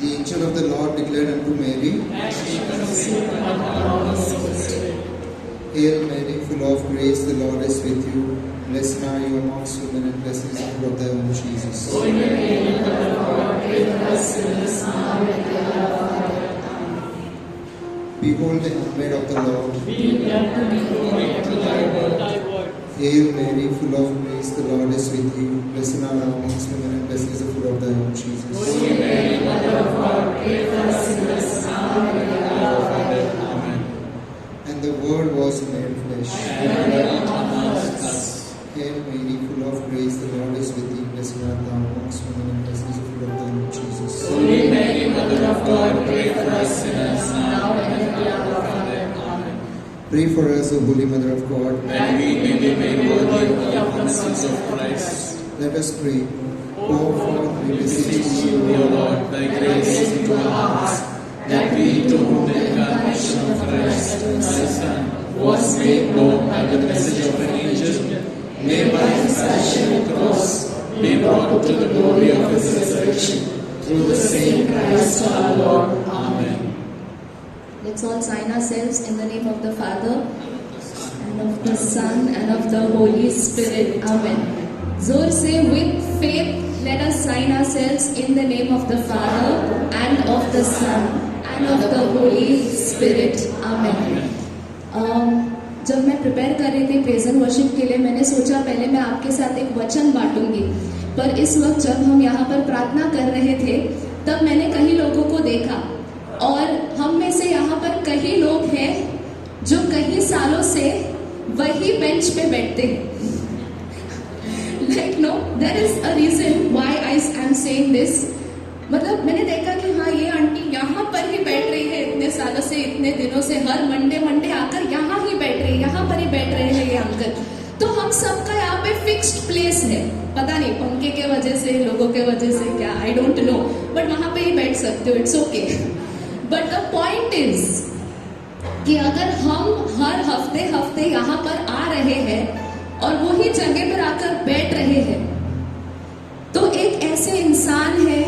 The angel of the Lord declared unto Mary, Hail Mary, full of grace, the Lord is with you. Blessed are you amongst women, and blessed is the fruit of thy womb, Jesus. Behold the handmaid of the Lord. Hail Mary, full of grace, the Lord is with you. Blessed are you amongst women, and blessed is the fruit of thy womb, Jesus. And the Word was made flesh. Hail Mary, full of grace, the Lord is with thee. Blessed art thou amongst women, and blessed is the fruit of thy womb, Jesus. Holy Mary, Mother of God, pray for us sinners, now and at the hour of our death. Amen. Pray for us, O Holy Mother of God, that we may be made worthy of the promises of Christ. Let us pray. Pour forth, we beseech Beseech you, you, O Lord, thy grace into our hearts, that we, to whom the incarnation of Christ, thy Son, was made known by the message of an angel, may by his passion and cross be brought to the glory of his resurrection, through the same Christ our Lord. Amen. Let's all sign ourselves in the name of the Father, and of the Son, and of the Holy Spirit. Amen. Zor se, with faith, let us sign ourselves in the name of the Father, and of the Son, and of the Holy Spirit. Amen. जब मैं prepare कर रही थी praise and worship के लिए, मैंने सोचा पहले मैं आपके साथ एक वचन बांटूंगी, पर इस वक्त जब हम यहाँ पर प्रार्थना कर रहे थे तब मैंने कई लोगों को देखा, और हम में से यहाँ पर कई लोग हैं जो कई सालों से वही बेंच पे बैठते हैं. Like no, there is a reason why I am saying this. मतलब मैंने देखा कि हाँ ये आंटी यहाँ पर ही बैठ रही है इतने सालों से, इतने दिनों से, हर मंडे आकर यहाँ ही बैठ रही है, यहाँ पर ही बैठ रहे हैं ये अंकल. तो हम सबका यहाँ पे फिक्स्ड प्लेस है, पता नहीं पंखे के वजह से, लोगों के वजह से क्या, आई डोंट नो, बट वहाँ पे ही बैठ सकते हो, it's okay. But the point is कि अगर हम हर हफ्ते यहाँ पर आ रहे हैं और वही जगह पर आकर बैठ रहे हैं, तो एक ऐसे इंसान है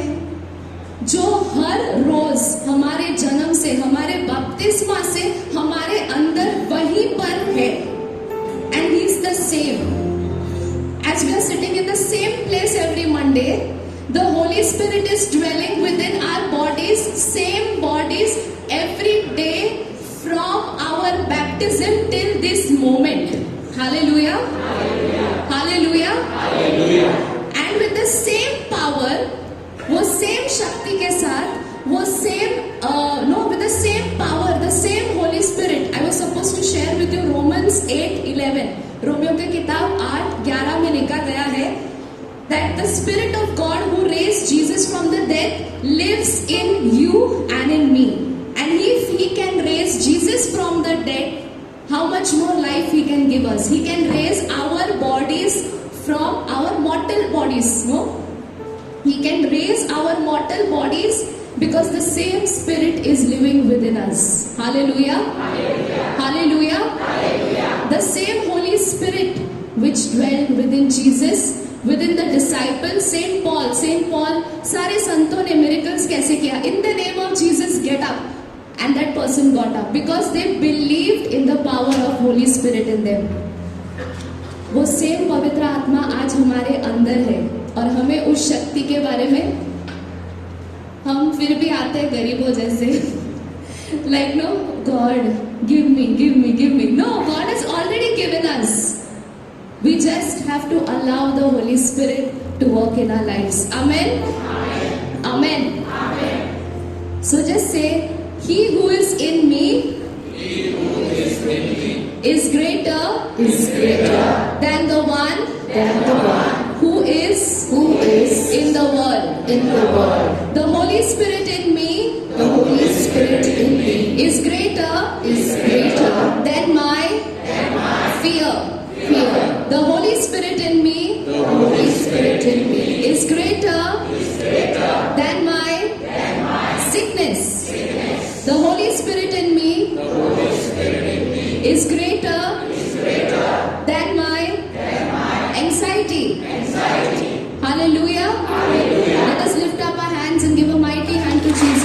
जो हर रोज हमारे जन्म से, हमारे बपतिस्मा से हमारे अंदर वहीं पर है, and he is the same. As we are sitting in the same place every Monday, the Holy Spirit is dwelling within our bodies, same bodies every day from our baptism till this moment. Hallelujah. Hallelujah. Hallelujah. Hallelujah. And with the same power, वो same शक्ति के साथ, वो same with the same power, the same Holy Spirit. I was supposed to share with you Romans 8:11. Romeo की किताब 8:11 में लिखा गया है that the Spirit of God who raised Jesus from the dead lives in you and in me. And if He can raise Jesus from the dead, how much more life He can give us? He can raise our bodies from our mortal bodies, no? He can raise our mortal bodies because the same Spirit is living within us. Hallelujah. Hallelujah. Hallelujah. Hallelujah. The same Holy Spirit which dwelt within Jesus, within the disciples, Saint Paul, सारे संतों ने miracles कैसे किया? In the name of Jesus, get up. And that person got up because they believed in the power of Holy Spirit in them. वो same पवित्र आत्मा आज हमारे अंदर है, और हमें उस शक्ति के बारे में, हम फिर भी आते हैं गरीबों जैसे, like no, God, give me. No, God has already given us. We just have to allow the Holy Spirit to work in our lives. Amen. Amen. Amen. So just say, He who is in me is greater than the one who is in the world. The Holy Spirit in me is greater than my fear. The Holy Spirit in me is greater than my sickness. The Holy Spirit in me is greater than my anxiety. Hallelujah. Let us lift up our hands and give a mighty hand to Jesus.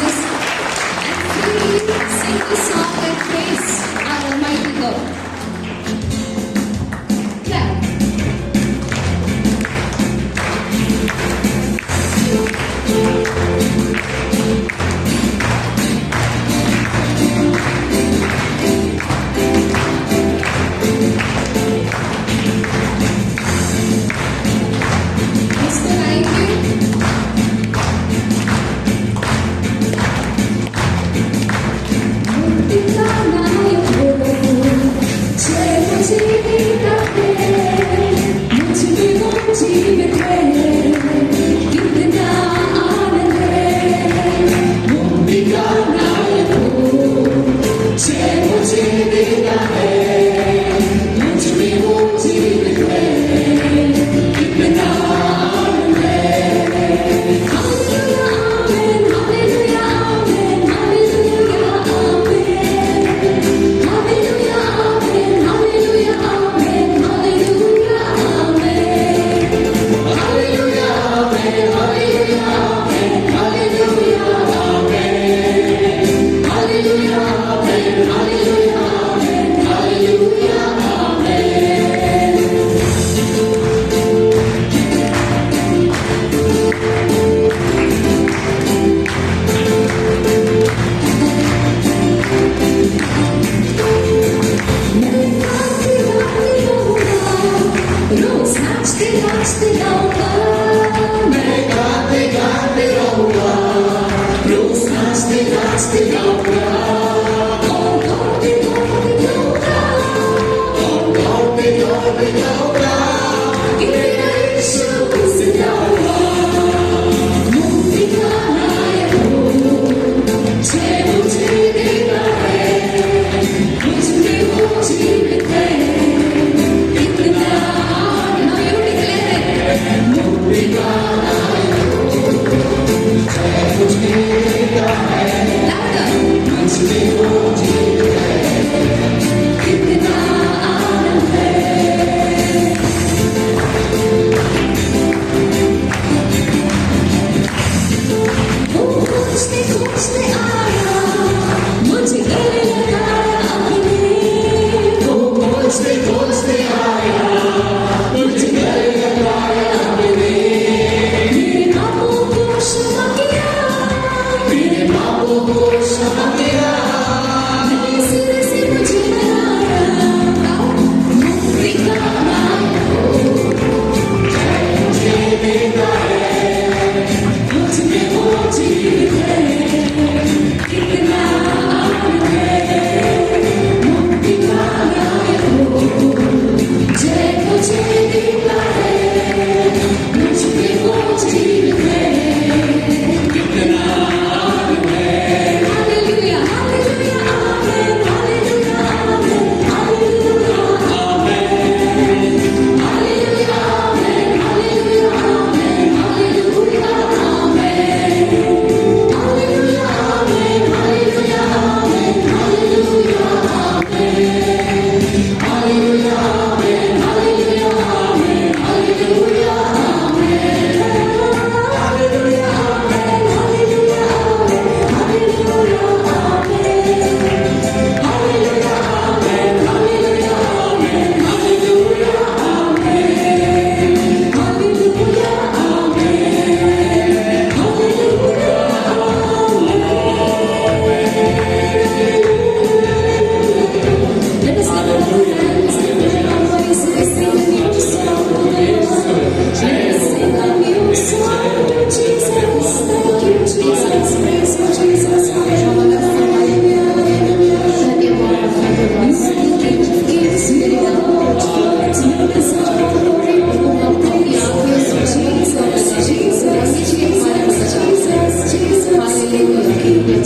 Bloß lass dich auch Oh God, we glory. Oh Gott, wir glauben. Give me a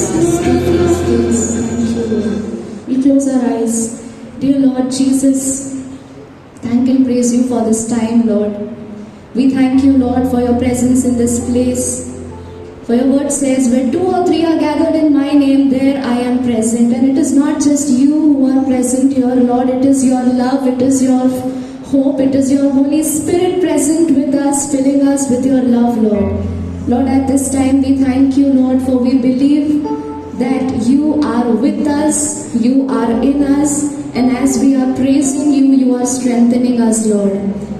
chance to know. We close our eyes. Dear Lord Jesus, thank and praise you for this time, Lord. We thank you, Lord, for your presence in this place. For your word says, where two or three are gathered in my name, there I am present. And it is not just you who are present here, Lord. It is your love, it is your hope, it is your Holy Spirit present with us, filling us with your love, Lord. Lord, at this time we thank you, Lord, for we believe that you are with us, you are in us, and as we are praising you, you are strengthening us, Lord.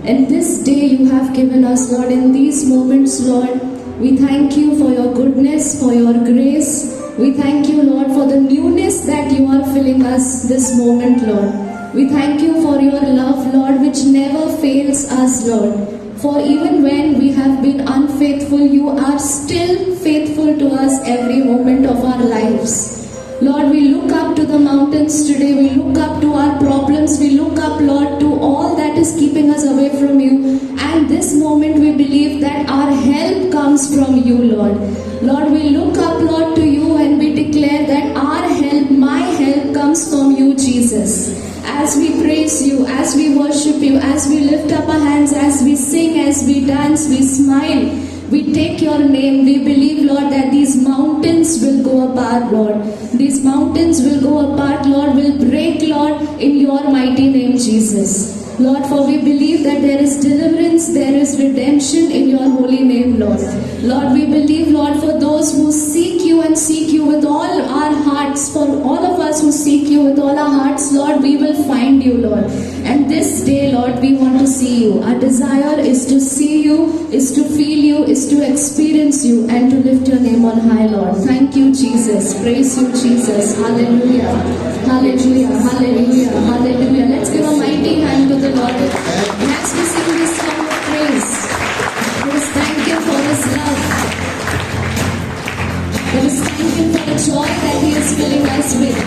And this day you have given us, Lord, in these moments, Lord, we thank you for your goodness, for your grace. We thank you, Lord, for the newness that you are filling us this moment, Lord. We thank you for your love, Lord, which never fails us, Lord. For even when we have been unfaithful, you are still faithful to us every moment of our lives. Lord, we look up to the mountains today. We look up to our problems. We look up, Lord, to all that is keeping us away from you. And this moment we believe that our help comes from you, Lord. Lord, we look up, Lord, to you and we declare that our help, my help comes from you, Jesus. As we praise you, as we worship you, as we lift up our hands, as we sing, as we dance, we smile, we take your name. We believe, Lord, that these mountains will go apart, Lord. These mountains will go apart, Lord, will break, Lord, in your mighty name, Jesus. Lord, for we believe that there is deliverance, there is redemption in your holy name, Lord. Lord, we believe, Lord, for those who seek you and seek you with all our hearts, for all of us who seek you with all our hearts, Lord, we will find you, Lord. And this day, Lord, we want to see you. Our desire is to see you, is to feel you, is to experience you, and to lift your name on high, Lord. Thank you, Jesus. Praise you, Jesus. Hallelujah. Hallelujah. Hallelujah. Hallelujah. Let's give a mighty hand to the Lord. Let's be sing this song of praise. Let's thank you for his love. Let us thank Him for the joy that He is filling us with.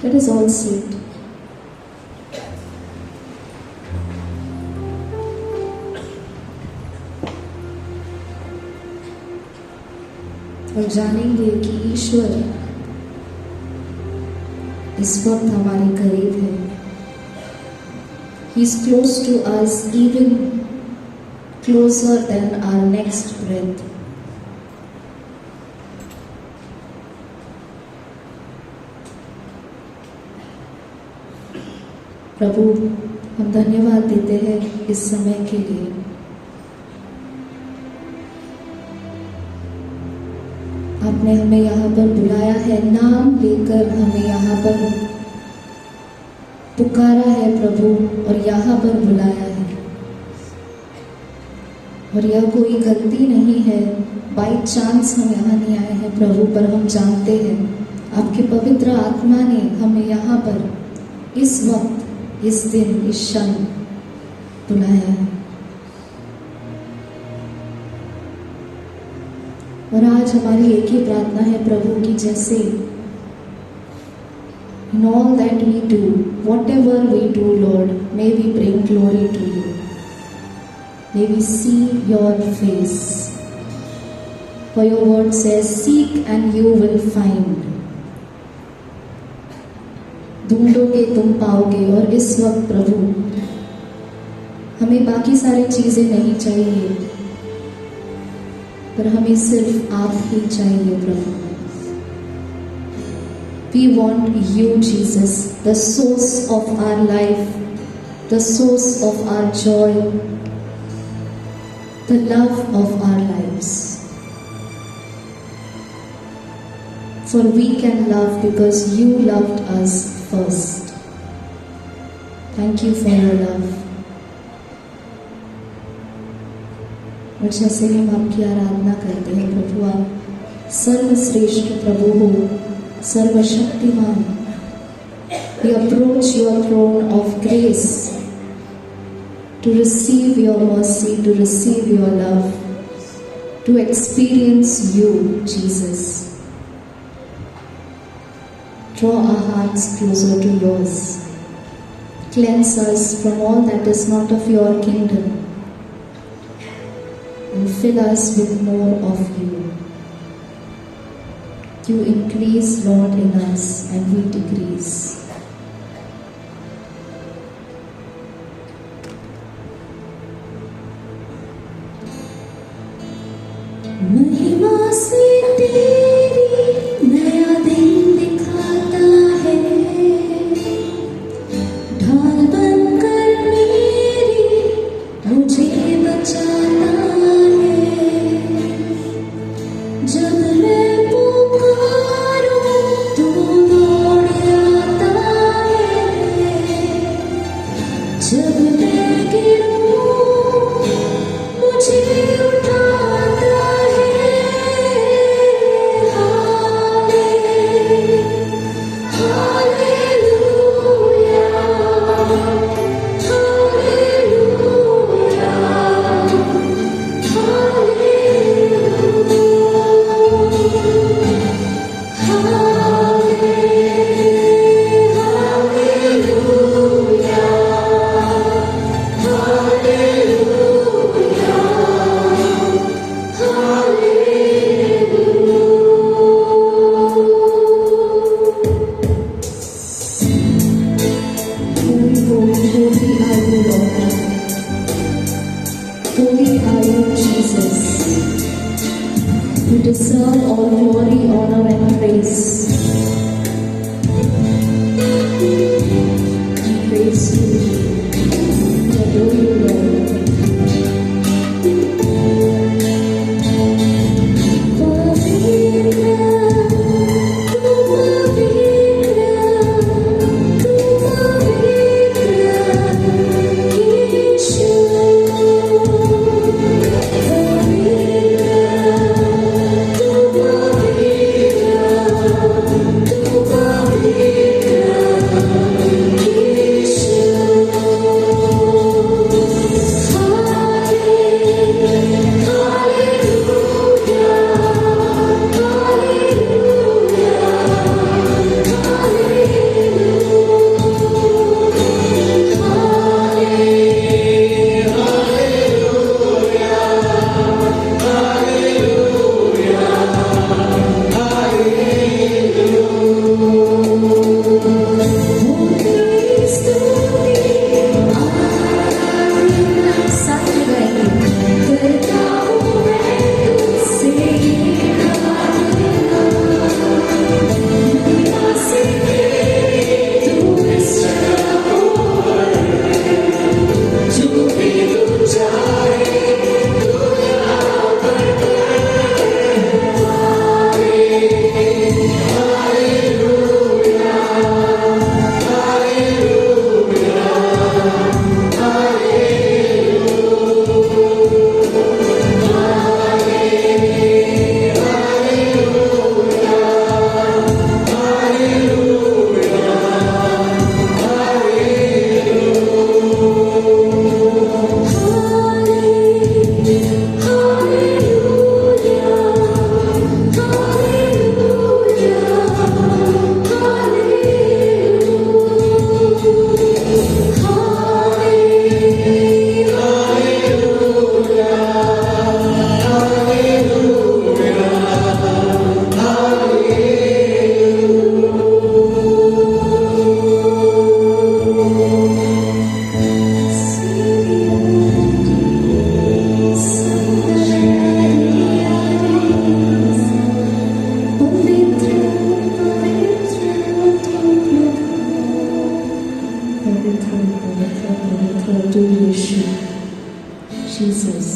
Let us all sit. और जानेंगे कि ईश्वर इस वक्त हमारे करीब है. He is close to us, even closer than our next breath. प्रभु, हम धन्यवाद देते हैं इस समय के लिए. आपने हमें यहाँ पर बुलाया है, नाम लेकर हमें यहाँ पर पुकारा है प्रभु और यहाँ पर बुलाया है। और यह कोई गलती नहीं है, बाई चांस हम यहाँ नहीं आए हैं प्रभु, पर हम जानते हैं आपके पवित्र आत्मा ने हमें यहाँ पर इस वक्त, इस दिन, इस क्षण बुलाया है। और आज हमारी एक ही प्रार्थना है प्रभु की, जैसे in all that we do, whatever we do, Lord, may we bring glory to you. May we see your face. For your word says, seek and you will find. ढूंढोगे तुम पाओगे। और इस वक्त प्रभु हमें बाकी सारी चीजें नहीं चाहिए, पर हमें सिर्फ आप ही चाहिए प्रभु। We want you, Jesus, the source of our life, the source of our joy, the love of our lives. For we can love because you loved us first. Thank you for your love. और जैसे हम आपकी आराधना करते हैं प्रभु, आप सर्वश्रेष्ठ प्रभु हो, सर्वशक्तिमान। We approach your throne of grace to receive your mercy, to receive your love, to experience you, Jesus. Draw our hearts closer to yours. Cleanse us from all that is not of your kingdom and fill us with more of you. You increase, Lord, in us, and we decrease. महिमा से तेरी नया दिन दिखाता है, ढाल बनकर मेरी मुझे बचाता है। जब मैं पुकारूं तो दौड़ आता है, जब मैं गिरूं मुझे उठाता है। Hallelujah, Holy are you, Jesus. You deserve all glory, honor, and praise. We praise you. We adore you, Lord. Pavitra, पवित्र पवित्र पवित्र तू यीशु, Jesus.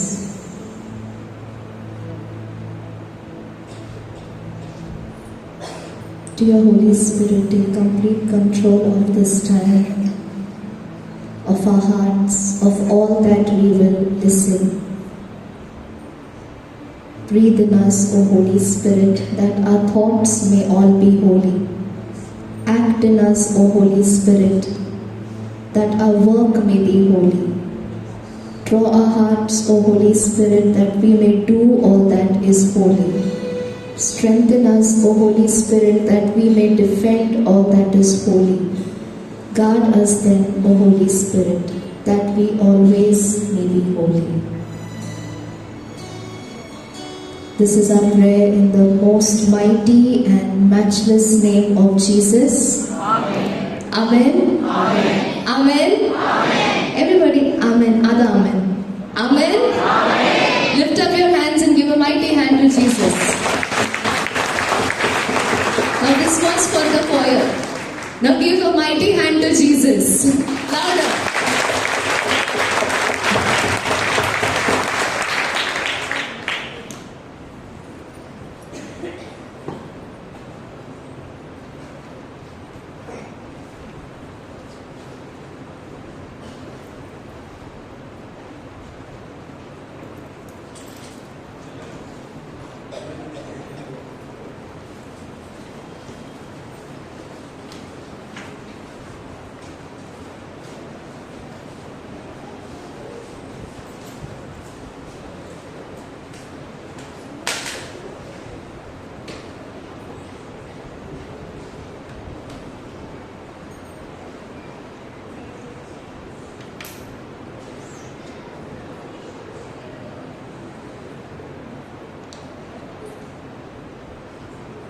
Dear Holy Spirit, take complete control of this time, of our hearts, of all that we will listen. Breathe in us, O Holy Spirit, that our thoughts may all be holy. Act in us, O Holy Spirit, that our work may be holy. Draw our hearts, O Holy Spirit, that we may do all that is holy. Strengthen us, O Holy Spirit, that we may defend all that is holy. Guard us then, O Holy Spirit, that we always may be holy. This is our prayer in the most mighty and matchless name of Jesus. Amen. Amen. Amen. Amen. Amen. Everybody, Amen. Other Amen. Amen. Amen. Lift up your hands and give a mighty hand to Jesus. Now this one's for the choir. Now give a mighty hand to Jesus. Louder.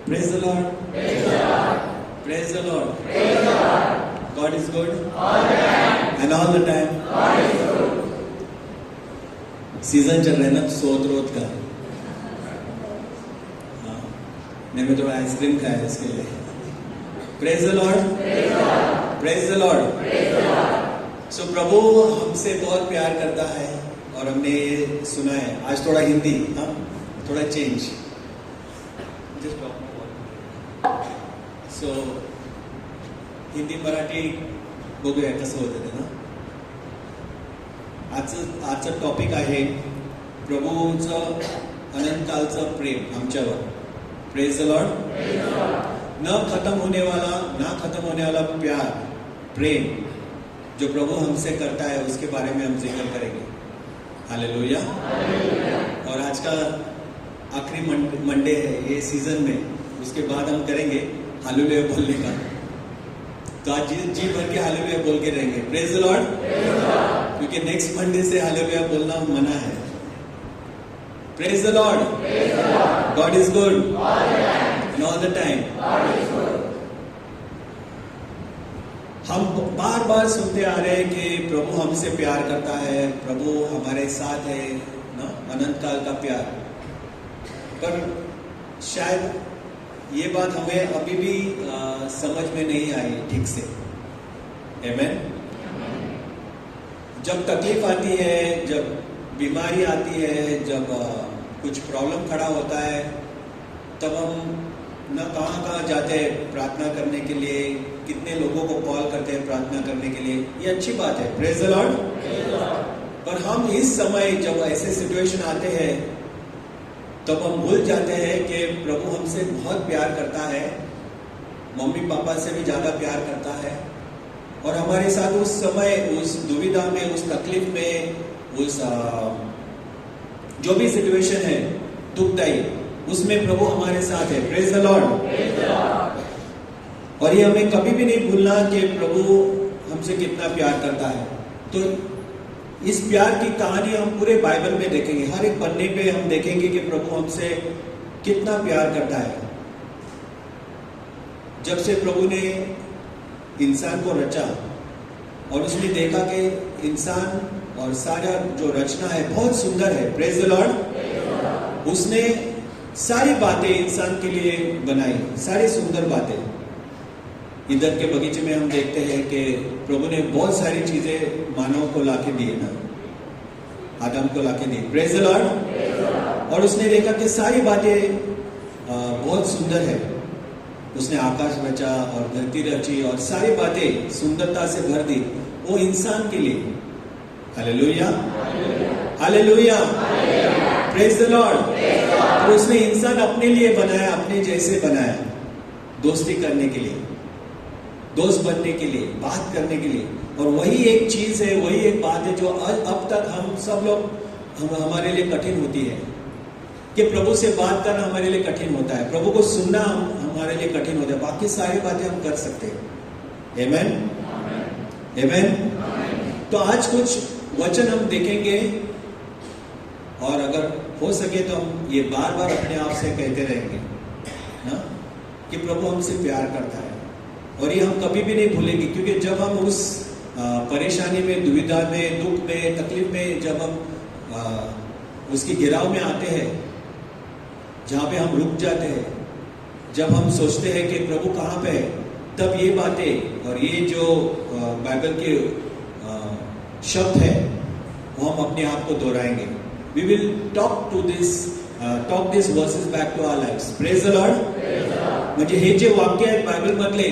Praise the Lord. Praise the Lord. Praise the Lord. Praise the Lord. God is good. All the time. And all the time. God is good. Season चल रहा है ना सोत रोत का। हाँ, मैंने थोड़ा ice cream खाया इसके लिए। Praise the Lord. Praise the Lord. Praise the Lord. Praise the Lord. So प्रभु हमसे बहुत प्यार करता है और हमने सुना है। आज थोड़ा हिंदी, हाँ, थोड़ा चेंज। Just talk. सो हिंदी मराठी बघूया कसं होतं ते ना. आजचं टॉपिक आहे प्रभूचं अनंतकालचं प्रेम आमच्यावर. Praise the Lord. न खत्म होने वाला प्यार, प्रेम जो प्रभु हमसे करता है उसके बारे में हम जिक्र करेंगे. हालेलुया. और आज का आखिरी मंडे है ये सीजन में. उसके बाद हम करेंगे हालेलुया बोलने का. तो आज जी भर के हालेलुया बोल के रहेंगे. Praise the Lord. क्योंकि नेक्स्ट मंडे से हालेलुया बोलना मना है. Praise the Lord. God is good and all the time. हम बार बार सुनते आ रहे हैं कि प्रभु हमसे प्यार करता है, प्रभु हमारे साथ है ना, अनंत काल का प्यार. पर शायद ये बात हमें अभी भी समझ में नहीं आई ठीक से. आमेन. जब तकलीफ आती है, जब बीमारी आती है, जब कुछ प्रॉब्लम खड़ा होता है, तब हम न कहाँ जाते हैं प्रार्थना करने के लिए. कितने लोगों को कॉल करते हैं प्रार्थना करने के लिए. ये अच्छी बात है. Praise the Lord. पर हम इस समय जब ऐसे सिचुएशन आते हैं तब हम भूल जाते हैं कि प्रभु हमसे बहुत प्यार करता है, मम्मी पापा से भी ज्यादा प्यार करता है. और हमारे साथ उस समय, उस दुविधा में, उस तकलीफ में, उस जो भी सिचुएशन है दुखदाई, उसमें प्रभु हमारे साथ है. Praise the Lord. और ये हमें कभी भी नहीं भूलना कि प्रभु हमसे कितना प्यार करता है. तो इस प्यार की कहानी हम पूरे बाइबल में देखेंगे. हर एक पन्ने पे हम देखेंगे कि प्रभु हमसे कितना प्यार करता है. जब से प्रभु ने इंसान को रचा और उसने देखा कि इंसान और सारा जो रचना है बहुत सुंदर है. Praise the Lord. उसने सारी बातें इंसान के लिए बनाई, सारी सुंदर बातें. ईंधन के बगीचे में हम देखते हैं कि प्रभु ने बहुत सारी चीजें मानव को लाके दी ना, आदम को लाके दी। Praise the Lord. और उसने देखा कि सारी बातें बहुत सुंदर है। उसने आकाश रचा और धरती रची और सारी बातें सुंदरता से भर दी, वो इंसान के लिए। Hallelujah, hallelujah, praise the Lord. तो उसने इंसान अपने लिए बनाया, अपने जैसे बनाया, दोस्ती करने के लिए, दोस्त बनने के लिए, बात करने के लिए। और वही एक चीज है, वही एक बात है जो अब तक हम सब लोग हमारे लिए कठिन होती है, कि प्रभु से बात करना हमारे लिए कठिन होता है, प्रभु को सुनना हमारे लिए कठिन होता है। बाकी सारी बातें हम कर सकते हैं। आमेन, आमेन। तो आज कुछ वचन हम देखेंगे और अगर हो सके तो हम ये बार बार अपने आप से कहते रहेंगे ना कि प्रभु हमसे प्यार करता है। और ये हम कभी भी नहीं भूलेंगे, क्योंकि जब हम उस परेशानी में, दुविधा में, दुख में, तकलीफ में, जब हम उसकी घेराव में आते हैं, जहाँ पे हम रुक जाते हैं, जब हम सोचते हैं कि प्रभु कहाँ पे है, तब ये बातें और ये जो बाइबल के शब्द है वो हम अपने आप को दोहराएंगे। We will talk this verses back to our lives. Praise the Lord. म्हणजे हे जे वाक्य आहेत बायबल मधले,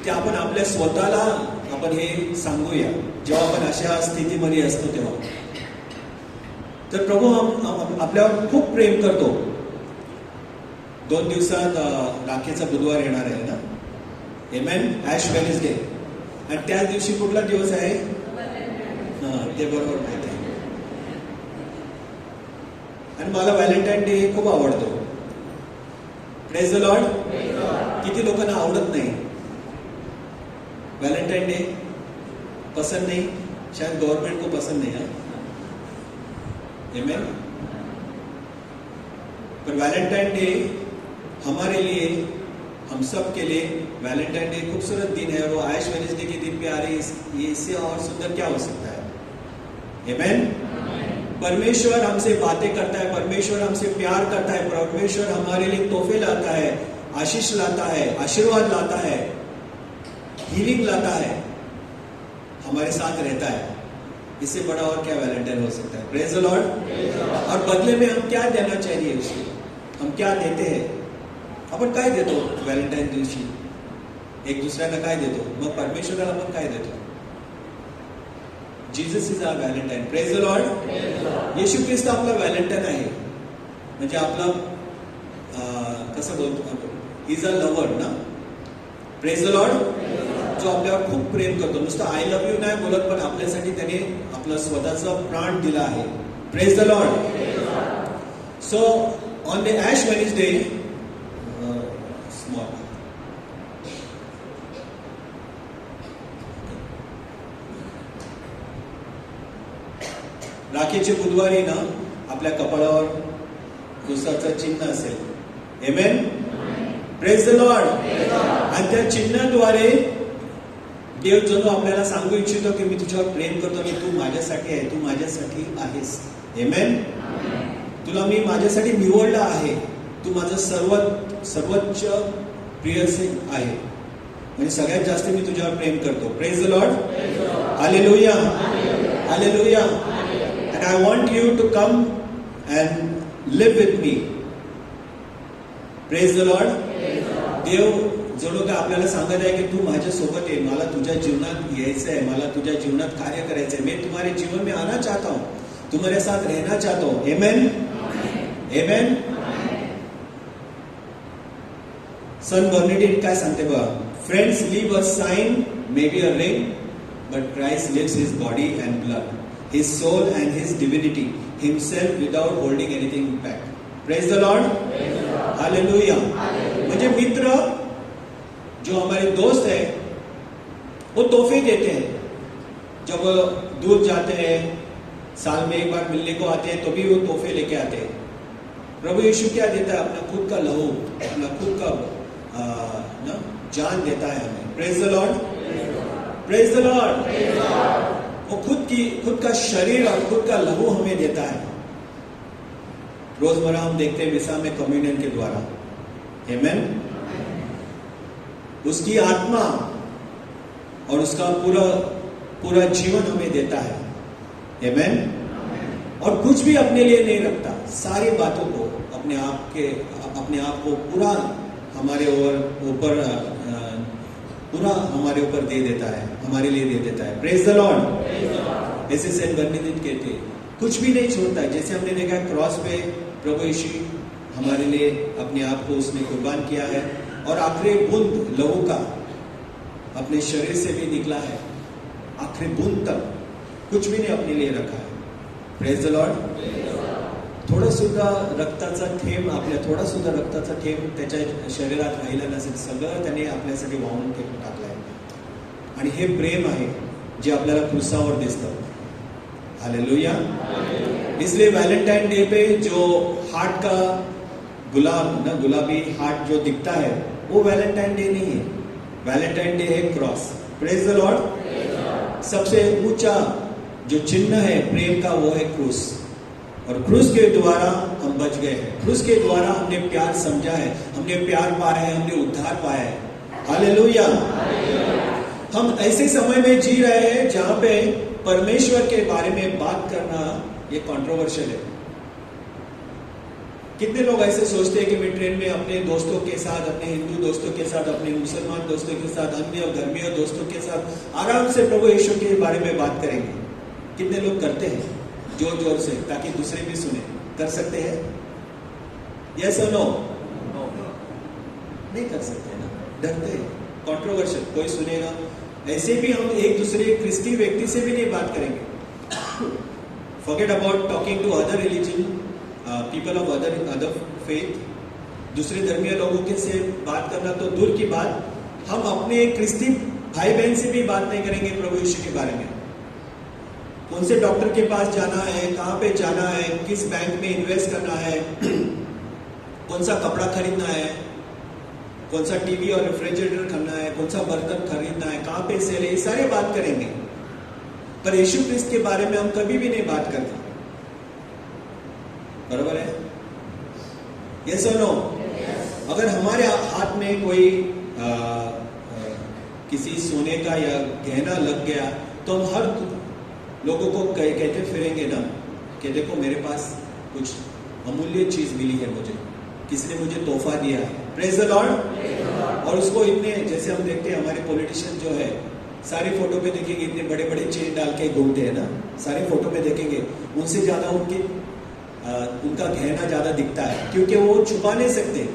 ते आपण आपल्या स्वतःला आपण हे सांगूया जेव्हा आपण अशा स्थितीमध्ये असतो तेव्हा। तर प्रभू हम आपल्यावर खूप प्रेम करतो। 2 दिवसात राखीचा बुधवार येणार आहे ना, आमेन, ॲश वेडनेसडे। आणि त्याच दिवशी कुठला दिवस आहे? ते बरोबर माहिती आहे। आणि मला व्हॅलेंटाईन डे खूप आवडतो। Praise the Lord. किती लोकांना आवडत नाही वैलेंटाइन डे? पसंद नहीं, शायद गवर्नमेंट को पसंद नहीं है। आमेन। पर वैलेंटाइन डे हमारे लिए, हम सब के लिए वैलेंटाइन डे खूबसूरत दिन है और वो ऐश वेडनेसडे के दिन पे आ रही है। ये इससे और सुंदर क्या हो सकता है? आमेन। परमेश्वर हमसे बातें करता है, परमेश्वर हमसे प्यार करता है, परमेश्वर हमारे लिए तोहफे लाता है, आशीष लाता है, आशीर्वाद लाता है, हीलिंग लाता है, हमारे साथ रहता है। इससे बड़ा और क्या वैलेंटाइन हो सकता है? Praise the Lord. और बदले में हम क्या देना चाहिए उसको? हम क्या देते हैं? आपण काय देतो व्हॅलेंटाईन दिवशी? एक दुसऱ्याला काय देतो? मग परमेश्वराला आपण काय देतो? Jesus is our Valentine. Praise the Lord. येशू ख्रिस्त आपला व्हॅलेंटाईन आहे, म्हणजे आपला कसं बोलतो आपण, इज अ लव्हर ना। Praise the Lord. जो आपल्यावर खूप प्रेम करतो, नुसतं आय लव्ह यू नाही बोलत, पण आपल्यासाठी त्याने आपलं स्वतःचा प्राण दिला आहे। Praise the Lord. So on the Ash Wednesday, small राखीचे बुधवारी ना आपल्या कपाळावर क्रुसाचं चिन्ह असेल। आमेन। Praise the Lord. आणि त्या चिन्हाद्वारे देव जणू आपल्याला सांगू इच्छितो की मी तुझ्यावर प्रेम करतो आणि तू माझ्यासाठी आहे, तू माझ्यासाठी आहेस। आमेन। तुला मी माझ्यासाठी निवडलं आहे, तू माझं सर्वोच्च प्रियसी आहे, म्हणजे सगळ्यात जास्त मी तुझ्यावर प्रेम करतो। Praise the Lord. Hallelujah, hallelujah. And I want you to come and live with me. Praise the Lord. देव जणू का आपल्याला सांगत आहे की तू माझ्या सोबत ये, मला तुझ्या जीवनात यायचं आहे, मला तुझ्या जीवनात कार्य करायचं आहे। मैं तुम्हारे जीवन में आना चाहता हूँ, तुम्हारे साथ रहना चाहता हूँ। Amen. Amen. सन बर्नार्डिन काय सांगते बघा, friends leave a sign, may be a ring, but Christ lives his body and blood, his soul and his divinity, himself without holding anything back. Praise the Lord. Hallelujah. मुझे मित्र जो हमारे दोस्त है वो तोहफे देते हैं। जब वो दूर जाते हैं, साल में एक बार मिलने को आते हैं, तो भी वो तोहफे लेके आते हैं। प्रभु यीशु क्या देता है? अपना खुद का लहू, अपना खुद का ना जान देता है हमें। Praise the Lord. Praise the Lord. वो खुद का शरीर और खुद का लहू हमें देता है। रोजमर्रा हम देखते हैं मिसा में कम्युनियन के द्वारा। आमेन। उसकी आत्मा और उसका पूरा पूरा जीवन हमें देता है। आमेन। और कुछ भी अपने लिए नहीं रखता, सारी बातों को अपने आप को पूरा हमारे ऊपर पूरा हमारे ऊपर दे देता है, हमारे लिए दे देता है। Praise the Lord. ऐसे सेंट बर्नार्ड कहते हैं, कुछ भी नहीं छोड़ता है। जैसे हमने देखा क्रॉस पे प्रभु यीशु हमारे लिए अपने आप को उसने कुर्बान किया है, और आखिरी बूंद लहू का अपने शरीर से भी निकला है, आखिरी बूंद तक कुछ भी नहीं अपने लिए रखा है। Praise the Lord. थोडं सुद्धा रक्ताचा थेंब, आपल्या थोडा सुद्धा रक्ताचा थेंब त्याच्या शरीरात राहिला नसेल, सगळं त्याने आपल्यासाठी वाहून टाकलंय. आणि हे प्रेम आहे जे आपल्याला क्रूसावर दिसतं. हालेलुया. इसलिए वैलेंटाइन डे पे जो हार्ट का गुलाबी हार्ट जो दिखता है वो वैलेंटाइन डे नहीं है. वैलेंटाइन डे है क्रॉस. Praise the Lord. सबसे ऊंचा जो चिन्ह है प्रेम का वो है क्रूस. और क्रूस के द्वारा हम बच गए हैं. क्रूस के द्वारा हमने प्यार समझा है, हमने प्यार पाया है, हमने उद्धार पाया है. हालेलुया. हम ऐसे समय में जी रहे हैं जहां पे परमेश्वर के बारे में बात करना ये कंट्रोवर्शियल है. कितने लोग ऐसे सोचते हैं कि मैं ट्रेन में अपने दोस्तों के साथ, अपने हिंदू दोस्तों के साथ, अपने मुसलमान दोस्तों के साथ, अन्य और धर्मीय दोस्तों के साथ आराम से प्रभु यीशु के बारे में बात करेंगे. कितने लोग करते हैं जोर जोर से ताकि दूसरे भी सुने. कर सकते हैं? यस और नो? नहीं कर सकते ना, डरते हैं. कंट्रोवर्शियल, कोई सुनेगा. ऐसे भी हम एक दूसरे क्रिस्टी व्यक्ति से भी नहीं बात करेंगे. Forget about talking to other religion, people of other faith. दूसरे धर्मीय लोगों के से बात करना तो दूर की बात, हम अपने क्रिस्ती भाई बहन से भी बात नहीं करेंगे प्रभु यीशु के बारे में. कौन से डॉक्टर के पास जाना है, कहां पे जाना है, किस बैंक में इन्वेस्ट करना है, कौन सा कपड़ा खरीदना है, कौन सा टीवी और रेफ्रिजरेटर खरीदना है, कौन सा बर्तन खरीदना है, कहां पे सेल है, ये सारे बात करेंगे. पर यीशु क्रिस्त के बारे में हम कभी भी नहीं बात करते. बराबर है? यस और नो? अगर हमारे हाथ में कोई किसी सोने का या गहना लग गया तो हम हर लोगों को कहते फिरेंगे ना कि देखो मेरे पास कुछ अमूल्य चीज मिली है, मुझे किसी ने मुझे तोहफा दिया है. Praise the Lord. और उसको इतने, जैसे हम देखते हैं हमारे पॉलिटिशियन जो है सारे फोटो पे देखेंगे इतने बड़े बड़े चेन डाल के घूमते हैं ना, सारे फोटो में देखेंगे. उनसे ज्यादा उनका गहना ज्यादा दिखता है क्योंकि वो छुपा नहीं सकते.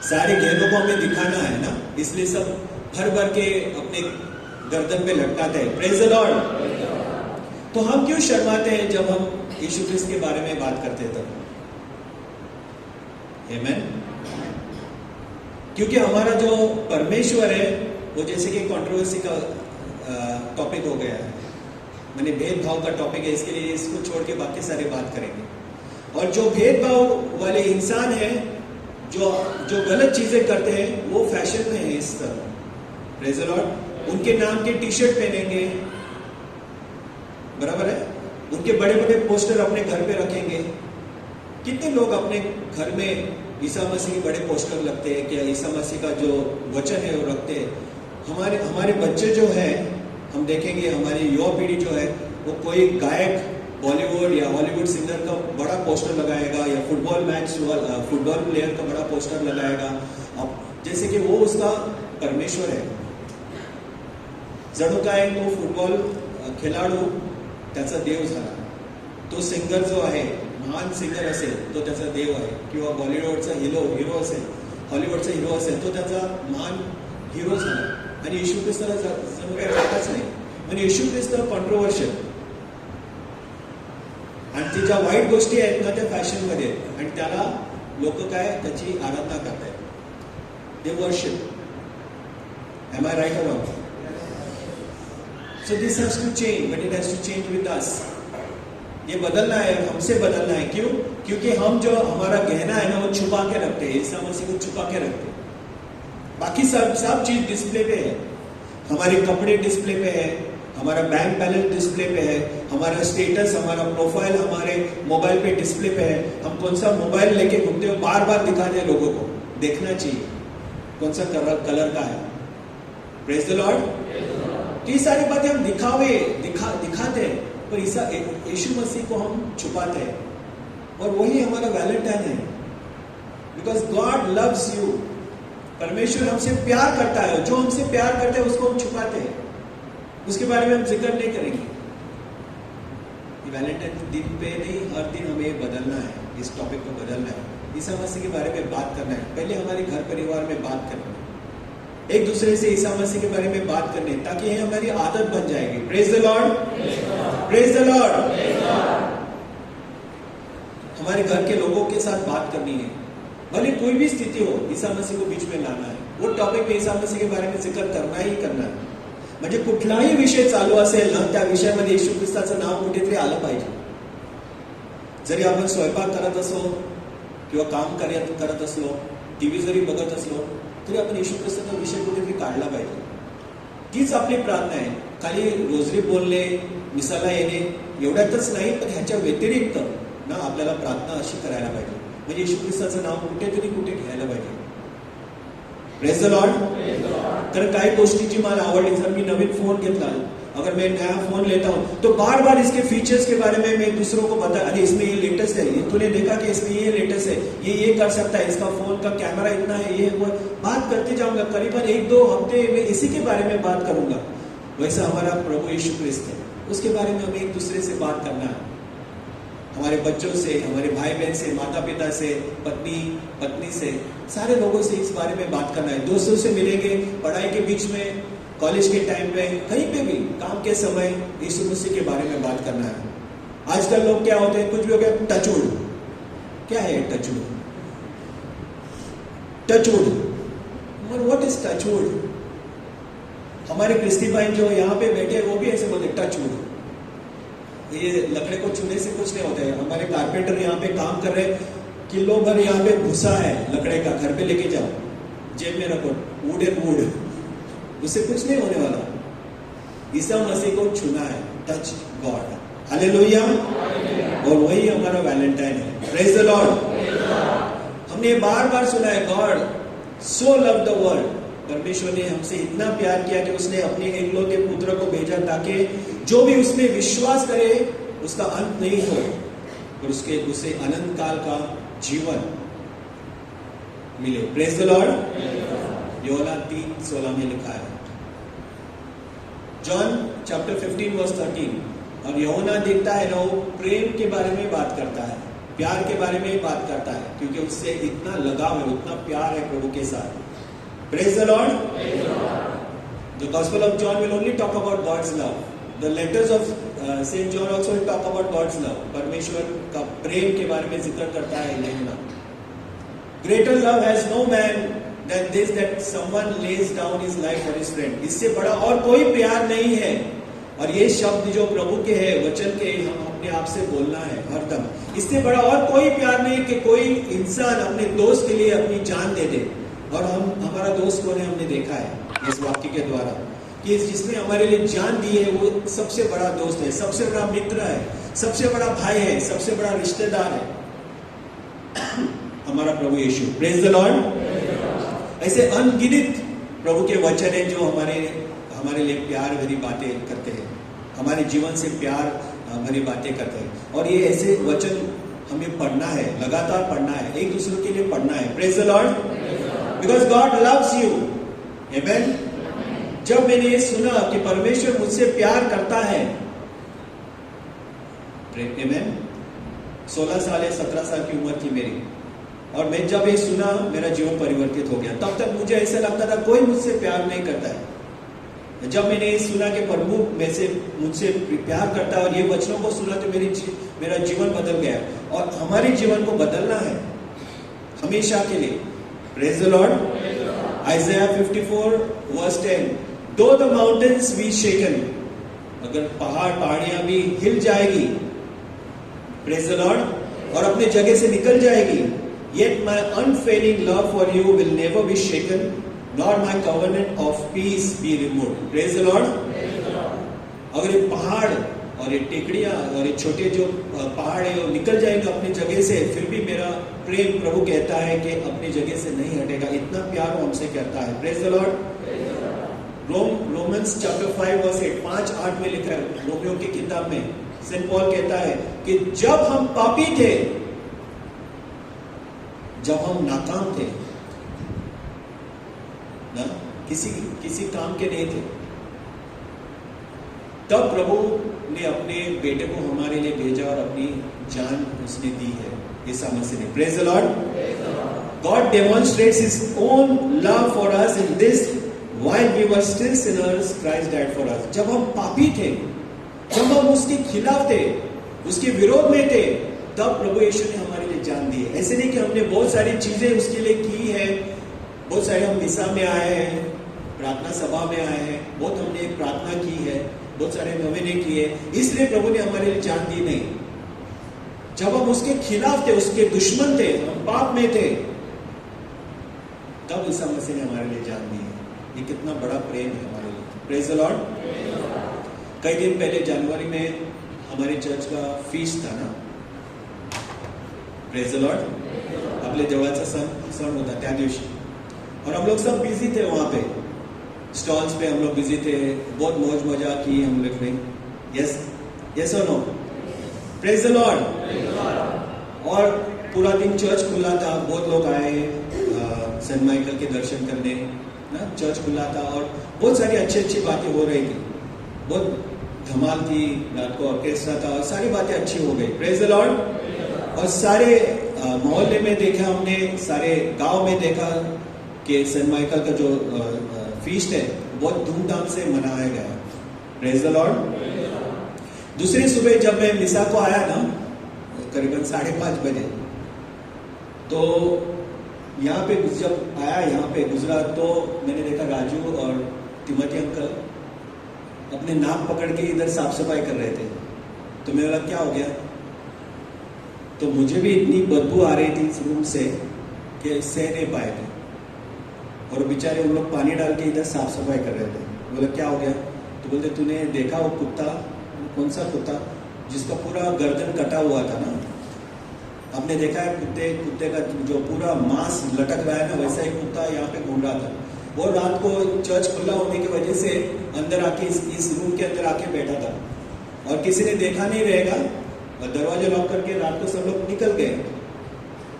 सारे गहनों को हमें दिखाना है ना, इसलिए सब भर भर के अपने गर्दन पे लटकाते हैं. Praise the Lord. तो हम क्यों शर्माते हैं जब हम यीशु क्रिस्त के बारे में बात करते हैं तब? आमेन. क्योंकि हमारा जो परमेश्वर है वो जैसे कि कंट्रोवर्सी का टॉपिक हो गया है, मैंने भेदभाव का टॉपिक है, इसके लिए इसको छोड़ के बाकी सारे बात करेंगे. और जो भेदभाव वाले इंसान हैं, जो गलत चीजें करते हैं, वो फैशन में है इस तरह. Praise the Lord. उनके नाम के टी शर्ट पहनेंगे, बराबर है. उनके बड़े बड़े पोस्टर अपने घर पे रखेंगे. कितने लोग अपने घर में ईसा मसीह के बड़े पोस्टर लगते हैं, क्या ईसा मसीह का जो वचन है वो रखते हैं. हमारे बच्चे जो है, हम देखेंगे हमारी युवा पीढ़ी जो है वो कोई गायक बॉलीवुड या हॉलीवुड सिंगर का बड़ा पोस्टर लगाएगा, या फुटबॉल प्लेयर का बड़ा पोस्टर लगाएगा, अब जैसे कि वो उसका परमेश्वर है. जणू काय तो फुटबॉल खेळाडू त्याचा देव झाला. तो सिंगर जो आहे, महान सिंगर असेल तो त्याचा देव आहे, किंवा बॉलिवूडचा हिरो असेल, हॉलिवूडचा हिरो असेल तो त्याचा महान हिरो झाला. आणि येशू ख्रिस्ताला जणू काही वाटच नाही. म्हणजे येशू ख्रिस्त कॉन्ट्रोवर्शियल, आणि ती ज्या वाईट गोष्टी आहेत ना त्या फॅशन मध्ये आहेत, आणि त्याला लोक काय त्याची आराधना करतायत. They worship. Am I right or wrong? So this has to change, but it has to change with us. ये बदलना है, हमसे बदलना है. क्यों? क्योंकि हम जो हमारा गहना है ना वो छुपा के रखते हैं, ईसा मसीह को छुपा के रखते हैं. बाकी सब चीज डिस्प्ले पे है. हमारे कपड़े डिस्प्ले पे है, हमारा बैंक बैलेंस डिस्प्ले पे है, हमारा स्टेटस, हमारा प्रोफाइल हमारे मोबाइल पे डिस्प्ले पे है. हम कौन सा मोबाइल लेके घूमते हो बार बार दिखा दे लोगों को. देखना चाहिए कौन सा कलर का है. Praise the Lord. तो ये सारी बातें हम दिखाते हैं, पर यीशु मसीह को हम छुपाते हैं। और वही हमारा वैलेंटाइन है, बिकॉज गॉड लव्स यू। परमेश्वर हमसे प्यार करता है, जो हमसे प्यार करते हैं उसको हम छुपाते हैं, उसके बारे में हम जिक्र नहीं करेंगे। वैलेंटाइन दिन पे नहीं, हर दिन हमें बदलना है, इस टॉपिक को बदलना है, ईसा मसीह के बारे में बात करना है। पहले हमारे घर परिवार में बात करना है, एक दूसरे से ईसा मसीह के बारे में बात करने, ताकि ये हमारी आदत बन जाएगी। Praise the Lord, praise the Lord. हमारे घर के लोगों के साथ बात करनी है, भले कोई भी स्थिति हो, ईसा मसीह को बीच में लाना है। वो टॉपिक में ईसा मसीह के बारे में जिक्र करना ही करना है। म्हणजे कुठलाही विषय चालू असेल ना, त्या विषयामध्ये येशू ख्रिस्ताचं नाव कुठेतरी आलं पाहिजे। जरी आपण स्वयंपाक करत असलो किंवा काम करत असलो, टीव्ही जरी बघत असलो, तरी आपण येशू ख्रिस्ताचा विषय कुठेतरी काढला पाहिजे। तीच आपली प्रार्थना आहे। खाली रोजरी बोलणे, मिसाला येणे एवढ्यातच नाही, पण ह्याच्या व्यतिरिक्त ना आपल्याला प्रार्थना अशी करायला पाहिजे, म्हणजे येशू ख्रिस्ताचं नाव कुठे घ्यायला पाहिजे। Praise the Lord. तर काही गोष्टीची मला आवडली, जर मी नवीन फोन घेतला, अगर मैं नया फोन लेता हूं तो बार बार इसके फीचर्स के बारे में मैं दूसरों को बता, अरे इसमें ये लेटेस्ट है, ये तूने देखा कि इसमें ये लेटेस्ट है, ये कर सकता है, इसका फोन का कैमरा इतना है, ये वो बात करते जाऊंगा। करीबन 1-2 हफ्ते में इसी के बारे में बात करूंगा। वैसा हमारा प्रभु यीशु क्रिस्त है, उसके बारे में हमें एक दूसरे से बात करना है, हमारे बच्चों से, हमारे भाई बहन से, माता पिता से, पत्नी से, सारे लोगों से इस बारे में बात करना है। दोस्तों से मिलेंगे, पढ़ाई के बीच में, कॉलेज के टाइम में, कहीं पे भी, काम के समय यीशु मसीह के बारे में बात करना है। आजकल लोग क्या होते हैं, कुछ भी हो गया टचवुड। क्या है touchwood? Touchwood, what is touchwood? हमारे क्रिस्ती भाई जो यहाँ पे बैठे हैं वो भी ऐसे बोलते टचवुड। ये लकड़े को छूने से कुछ नहीं होता है। हमारे कारपेंटर यहाँ पे काम कर रहे हैं, किलो भर यहाँ पे भूसा है लकड़े का, घर पे लेके जाओ, जेब में रखो, वुड एंड वुड, उससे कुछ नहीं होने वाला। ईसा मसीह को छूना है, टच गॉड। हालेलुया। और वही हमारा वैलेंटाइन है। Praise the Lord. हमने बार बार सुना है, God so love the world, परमेश्वर ने हमसे इतना प्यार किया कि उसने अपने एकलौते पुत्र को भेजा, ताकि जो भी उसमें विश्वास करे उसका अंत नहीं हो, और उसे अनंत काल का जीवन मिले। Praise the Lord. यूहन्ना 3:16 में लिखा है, जॉन चैप्टर 15 वर्स 13। और यूहन्ना देखता है ना, वो प्रेम के बारे में बात करता है, प्यार के बारे में बात करता है, क्योंकि उससे इतना लगाव है, उतना प्यार है प्रभु के साथ। Praise the Lord. The Gospel of John will only talk about God's love. The letters of Saint John also will talk about God's love. परमेश्वर का प्रेम के बारे में जिक्र करता है यूहन्ना। Greater love has no man than this, that someone lays down his life for his friend. इससे बड़ा और कोई प्यार नहीं है। और ये शब्द जो प्रभु के हैं, वचन के, हम अपने आप से बोलना है हरदम। इससे बड़ा और कोई प्यार नहीं कि कोई इंसान अपने दोस्त के लिए अपनी जान दे दे। और हमारा दोस्त कौन है, हमने देखा है इस वाक्य के द्वारा, कि जिसने हमारे लिए जान दी है वो सबसे बड़ा दोस्त है, सबसे बड़ा मित्र है, सबसे बड़ा भाई है, सबसे बड़ा रिश्तेदार है, हमारा प्रभु यीशु। Praise the Lord. ऐसे अनगिनत प्रभु के वचन है जो हमारे लिए प्यार भरी बातें करते हैं, हमारे जीवन से प्यार भरी बातें करते हैं। और ये ऐसे वचन हमें पढ़ना है, लगातार पढ़ना है, एक दूसरे के लिए पढ़ना है। Praise the Lord. Because God loves you. Amen. जब मैंने ये सुना कि परमेश्वर मुझसे प्यार करता है, Amen. 16 साल या 17 साल की उम्र थी मेरी, और मैं जब ये सुना मेरा जीवन परिवर्तित हो गया। तब तक मुझे ऐसा लगता था कोई मुझसे प्यार नहीं करता है। जब मैंने ये सुना कि प्रभु मुझसे प्यार करता है और ये वचनों को सुना, तो मेरा जीवन बदल गया। और हमारे जीवन को बदलना है हमेशा के लिए। Praise the Lord. Isaiah 54 verse 10. Though the mountains be shaken, अगर पहाड़ियां भी हिल जाएगी, Praise the Lord, और अपने जगह से निकल जाएगी, yet my unfailing love for you will never be shaken, nor my covenant of peace be removed. Praise the Lord. अगर ये पहाड़ और ये टेकड़ियां और ये छोटे जो पहाड़ है वो निकल जाएंगे अपनी जगह से, फिर भी मेरा प्रेम, प्रभु कहता है कि अपनी जगह से नहीं हटेगा। इतना प्यार वो हमसे करता है। Praise the Lord. Romans chapter 5 verse 8, 5:8 में लिखा है, रोमियो की किताब में सेंट पॉल कहता है कि जब हम पापी थे, जब हम नाकाम थे ना, किसी काम के नहीं थे, तब प्रभु ने अपने बेटे को हमारे लिए भेजा और अपनी जान उसने दी है, ईसा मसीह ने। Praise the Lord. God demonstrates his own love for us in this, while we were still sinners Christ died for us. जब हम पापी थे, जब हम उसके खिलाफ थे, उसके विरोध में थे, तब प्रभु यीशु ने हमारे लिए जान दी है। ऐसे नहीं कि हमने बहुत सारी चीजें उसके लिए की है, बहुत सारे हम मिसा में आए हैं, प्रार्थना सभा में आए हैं, बहुत हमने प्रार्थना की है, बहुत सारे नवेने किए, इसलिए प्रभु ने हमारे लिए जान दी नहीं। जब हम उसके खिलाफ थे, उसके दुश्मन थे, हम पाप में थे, तब ईसा मसीह ने हमारे लिए जान दी है। ये कितना बड़ा प्रेम है हमारे लिए। Praise the Lord. कई दिन पहले जनवरी में हमारे चर्च का फीस्ट था ना, प्रेज द लॉर्ड। आपले देवाचा सण होता त्या दिवशी, और हम लोग सब बिजी थे वहां पे, स्टॉल्स पे हम लोग बिजी थे, बहुत मौज मजा की हम लोग ने। यस यस और नो? Praise the Lord. और पूरा दिन चर्च खुला था, बहुत लोग आए सेंट माइकल के दर्शन करने ना, चर्च खुला था और बहुत सारी अच्छी बातें हो रही थी, बहुत धमाल थी, रात को ऑर्केस्ट्रा था और सारी बातें अच्छी हो गई। Praise the Lord. और सारे मोहल्ले में देखा हमने, सारे गांव में देखा कि सेंट माइकल का जो फीस्ट है बहुत धूमधाम से मनाया गया। Praise the Lord. दूसरी सुबह जब मैं मिसा को आया ना, करीबन 5:30 बजे, तो यहाँ पे जब आया, यहाँ पे गुजरा, तो मैंने देखा राजू और तिमोथी अंकल अपने नाक पकड़ के इधर साफ सफाई कर रहे थे। तो मेरा लगा क्या हो गया, तो मुझे भी इतनी बदबू आ रही थी इस रूम से कि सह नहीं पाए थे, और बेचारे उन लोग पानी डाल के इधर साफ सफाई कर रहे थे। बोला क्या हो गया, तो बोलते तूने देखा वो कुत्ता, कौन सा कुत्ता जिसका पूरा गर्दन कटा हुआ था ना, आपने देखा है कुत्ते का जो पूरा मांस लटक रहा है ना, वैसा ही कुत्ता यहाँ पे घूम रहा था। वो रात को चर्च खुला होने की वजह से अंदर आके इस रूम के अंदर आके बैठा था, और किसी ने देखा नहीं रहेगा, और दरवाजा लॉक करके रात को सब लोग निकल गए,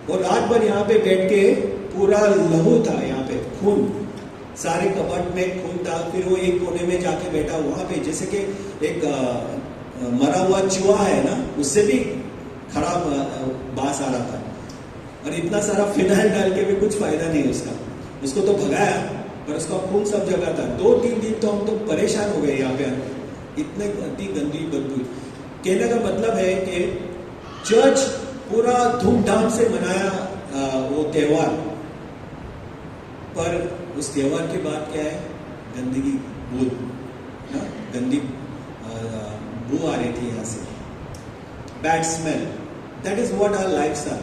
और रात भर यहाँ पे बैठ के पूरा लहू था, यहाँ पे खून, सारे कपट में खून था। फिर वो एक कोने में जाके बैठा वहां पे, जैसे कि एक मरा हुआ चूहा है ना, उससे भी खराब बास आ रहा था, और इतना सारा फिनाइल डाल के भी कुछ फायदा नहीं उसको तो भगाया, पर उसका खून सब जगह था। 2-3 दिन तो हम तो परेशान हो गए यहाँ पे, इतने गंदी बदबू। कहने का मतलब है कि चर्च पूरा धूमधाम से मनाया वो त्योहार, पर उस त्योहार के बाद क्या है, गंदगी, बू ना, गंदी बू आ रही थी यहाँ से, bad smell. That is what our lifes are.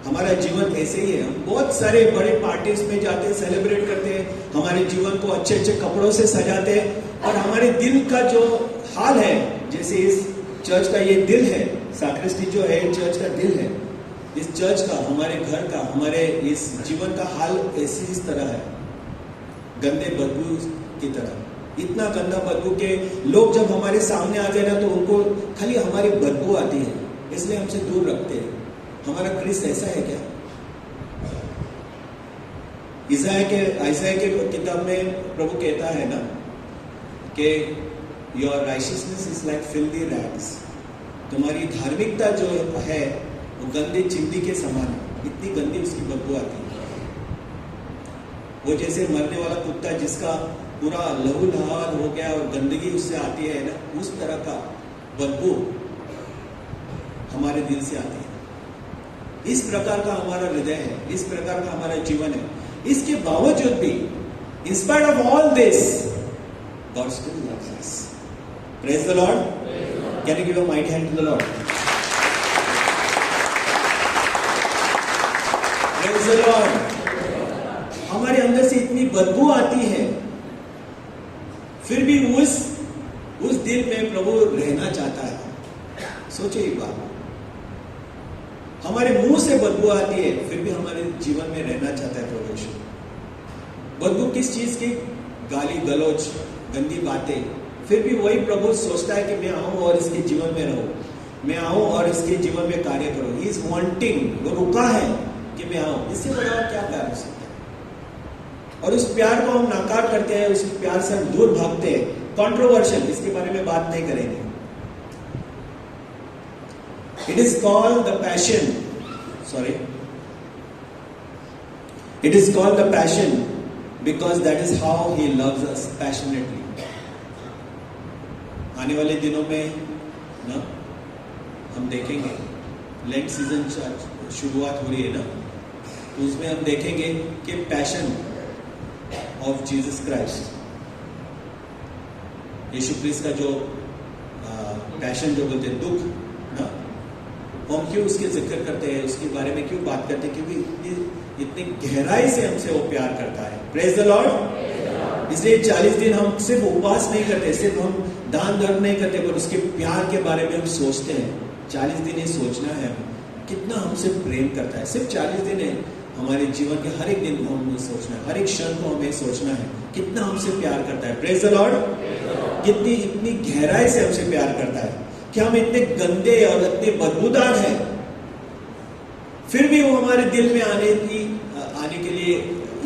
हमारा जीवन ऐसे ही है। हम बहुत सारे बड़े पार्टीज में जाते हैं, सेलिब्रेट करते हैं, हमारे जीवन को अच्छे अच्छे कपड़ों से सजाते हैं, और हमारे दिल का जो हाल है, जैसे इस चर्च का ये दिल है, सैक्रिस्टी जो है चर्च का दिल है, इस चर्च का, हमारे घर का, हमारे इस जीवन का हाल ऐसी इस तरह है, गंदे बदबू की तरह। इतना गंदा बदबू के लोग जब हमारे सामने आ जाए ना, तो उनको खाली हमारी बदबू आती है, इसलिए हमसे दूर रखते हैं। हमारा क्रिस्त ऐसा है क्या? ईसाया के किताब में प्रभु कहता है ना कि your righteousness is like filthy rags. तुम्हारी धार्मिकता जो है वो गंदे चिंदी के समान है, इतनी गंदी उसकी बदबू आती है। वो जैसे मरने वाला कुत्ता जिसका पूरा लहू लहान हो गया और गंदगी उससे आती है ना, उस तरह का बदबू हमारे दिल से आती है। इस प्रकार का हमारा हृदय है, इस प्रकार का हमारा जीवन है। इसके बावजूद भी, in spite of all this, God still loves us. Praise the Lord. Can you give a mighty hand to the Lord? Praise the Lord. हमारे अंदर से इतनी बदबू आती है, फिर भी उस दिल में प्रभु रहना चाहता है। सोचिए एक बात, हमारे मुंह से बदबू आती है, फिर भी हमारे जीवन में रहना चाहता है प्रभु यीशु। बदबू किस चीज की? गाली गलौज, गंदी बातें, फिर भी वही प्रभु सोचता है कि मैं आऊं और इसके जीवन में रहूं, मैं आऊं और इसके जीवन में कार्य करूं। ही इज वांटिंग, वो रुका है कि मैं आऊं। इससे बड़ा और क्या प्यार हो सकता है? और उस प्यार को हम नाकार करते हैं, उस प्यार से हम दूर भागते हैं। कंट्रोवर्शियल, इसके बारे में बात नहीं करेंगे। It is called the passion, sorry, it is called the passion because that is how he loves us passionately. आने वाले दिनों में ना हम देखेंगे, लेंट सीजन शुरुआत हो रही है ना, तो उसमें हम देखेंगे कि पैशन ऑफ जीसस क्राइस्ट, यीशु क्रिस्त का जो पैशन जो बोलते हैं, दुख ना, हम क्यों उसके जिक्र करते हैं, उसके बारे में क्यों बात करते हैं? क्योंकि इतनी गहराई से हमसे वो प्यार करता है। Praise the Lord. इसलिए 40 दिन हम सिर्फ उपवास नहीं करते, सिर्फ हम दान धर्म नहीं करते, पर उसके प्यार के बारे में हम सोचते हैं। 40 दिन ये सोचना है कितना हमसे प्रेम करता है। सिर्फ 40 दिन है, हमारे जीवन के हर एक दिन को हमें सोचना है, हर एक क्षण को हमें सोचना है कितना हमसे प्यार करता है। Praise the Lord. कितनी इतनी गहराई से हमसे प्यार करता है कि हम इतने गंदे और इतने बदबूदार हैं, फिर भी वो हमारे दिल में आने के लिए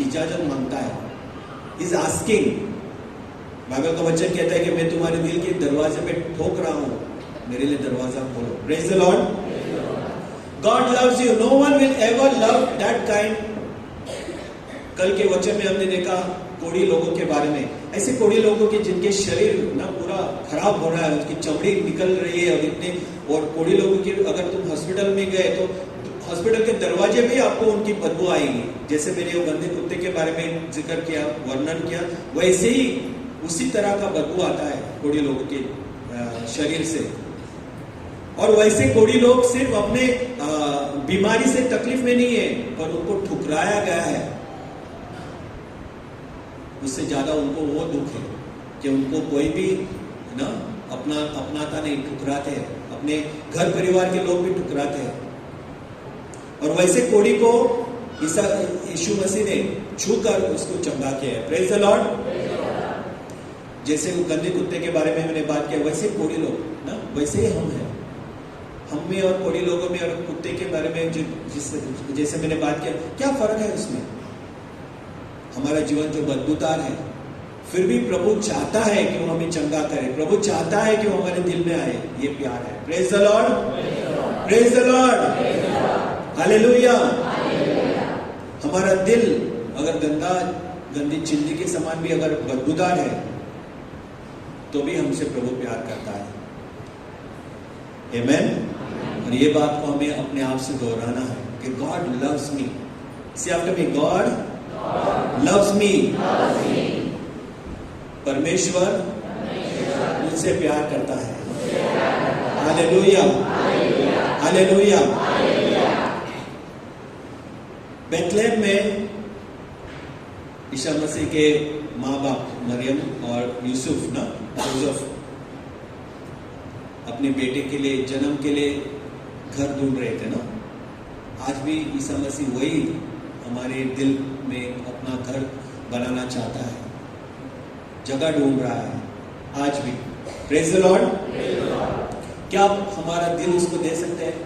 इजाजत मांगता है। Is asking. बाइबल का वचन कहता है कि मैं तुम्हारे दिल के दरवाजे पे ठोक रहा हूं, मेरे लिए दरवाजा खोलो। Praise the Lord. God loves you, no one will ever love that kind. कल के वचन में हमने देखा कोढ़ी लोगों के बारे में, ऐसे कोढ़ी लोगों के जिनके शरीर ना पूरा खराब हो रहा है, उनकी चमड़ी निकल रही है, और इतने, और कोढ़ी लोगों की अगर तुम हॉस्पिटल में गए तो हॉस्पिटल के दरवाजे भी आपको उनकी बदबू आएगी। जैसे मैंने वो गंदे कुत्ते के बारे में जिक्र किया, वर्णन किया, वैसे ही उसी तरह का बदबू आता है कोढ़ी लोगों के शरीर से। और वैसे कोढ़ी लोग सिर्फ अपने बीमारी से तकलीफ में नहीं है, पर उनको ठुकराया गया है। उससे ज्यादा उनको वो दुख है कि उनको कोई भी ना अपनाता नहीं, ठुकराते हैं, अपने घर परिवार के लोग भी ठुकराते हैं। और वैसे कोढ़ी को यीशु मसीह ने छूकर उसको चंगा किया है। Praise the Lord. जैसे वो गंदे कुत्ते के बारे में मैंने बात किया, वैसे कोढ़ी लोग ना, वैसे ही हम हैं। हम में और कोढ़ी लोगों में और कुत्ते के बारे में जैसे मैंने बात किया, क्या फर्क है उसमें? हमारा जीवन जो बदबूदार है, फिर भी प्रभु चाहता है कि वो हमें चंगा करे, प्रभु चाहता है कि वो हमारे दिल में आए। ये प्यार है। Praise the Lord. Praise the Lord. Hallelujah. हमारा दिल अगर गंदी चिंदी के समान भी अगर बदबूदार है, तो भी हमसे प्रभु प्यार करता है। आमेन। और ये बात को हमें अपने आप से दोहराना है कि God loves me. Say after me, God loves me. परमेश्वर मुझसे प्यार करता है। हालेलुया। हालेलुया। बेथलेहम में ईसा मसीह के माँ बाप मरियम और यूसुफ ना, जोसेफ, अपने बेटे के लिए, जन्म के लिए घर ढूंढ रहे थे ना। आज भी ईसा मसीह वही हमारे दिल में अपना घर बनाना चाहता है, जगह ढूंढ रहा है आज भी। Praise the Lord. क्या आप हमारा दिल उसको दे सकते हैं?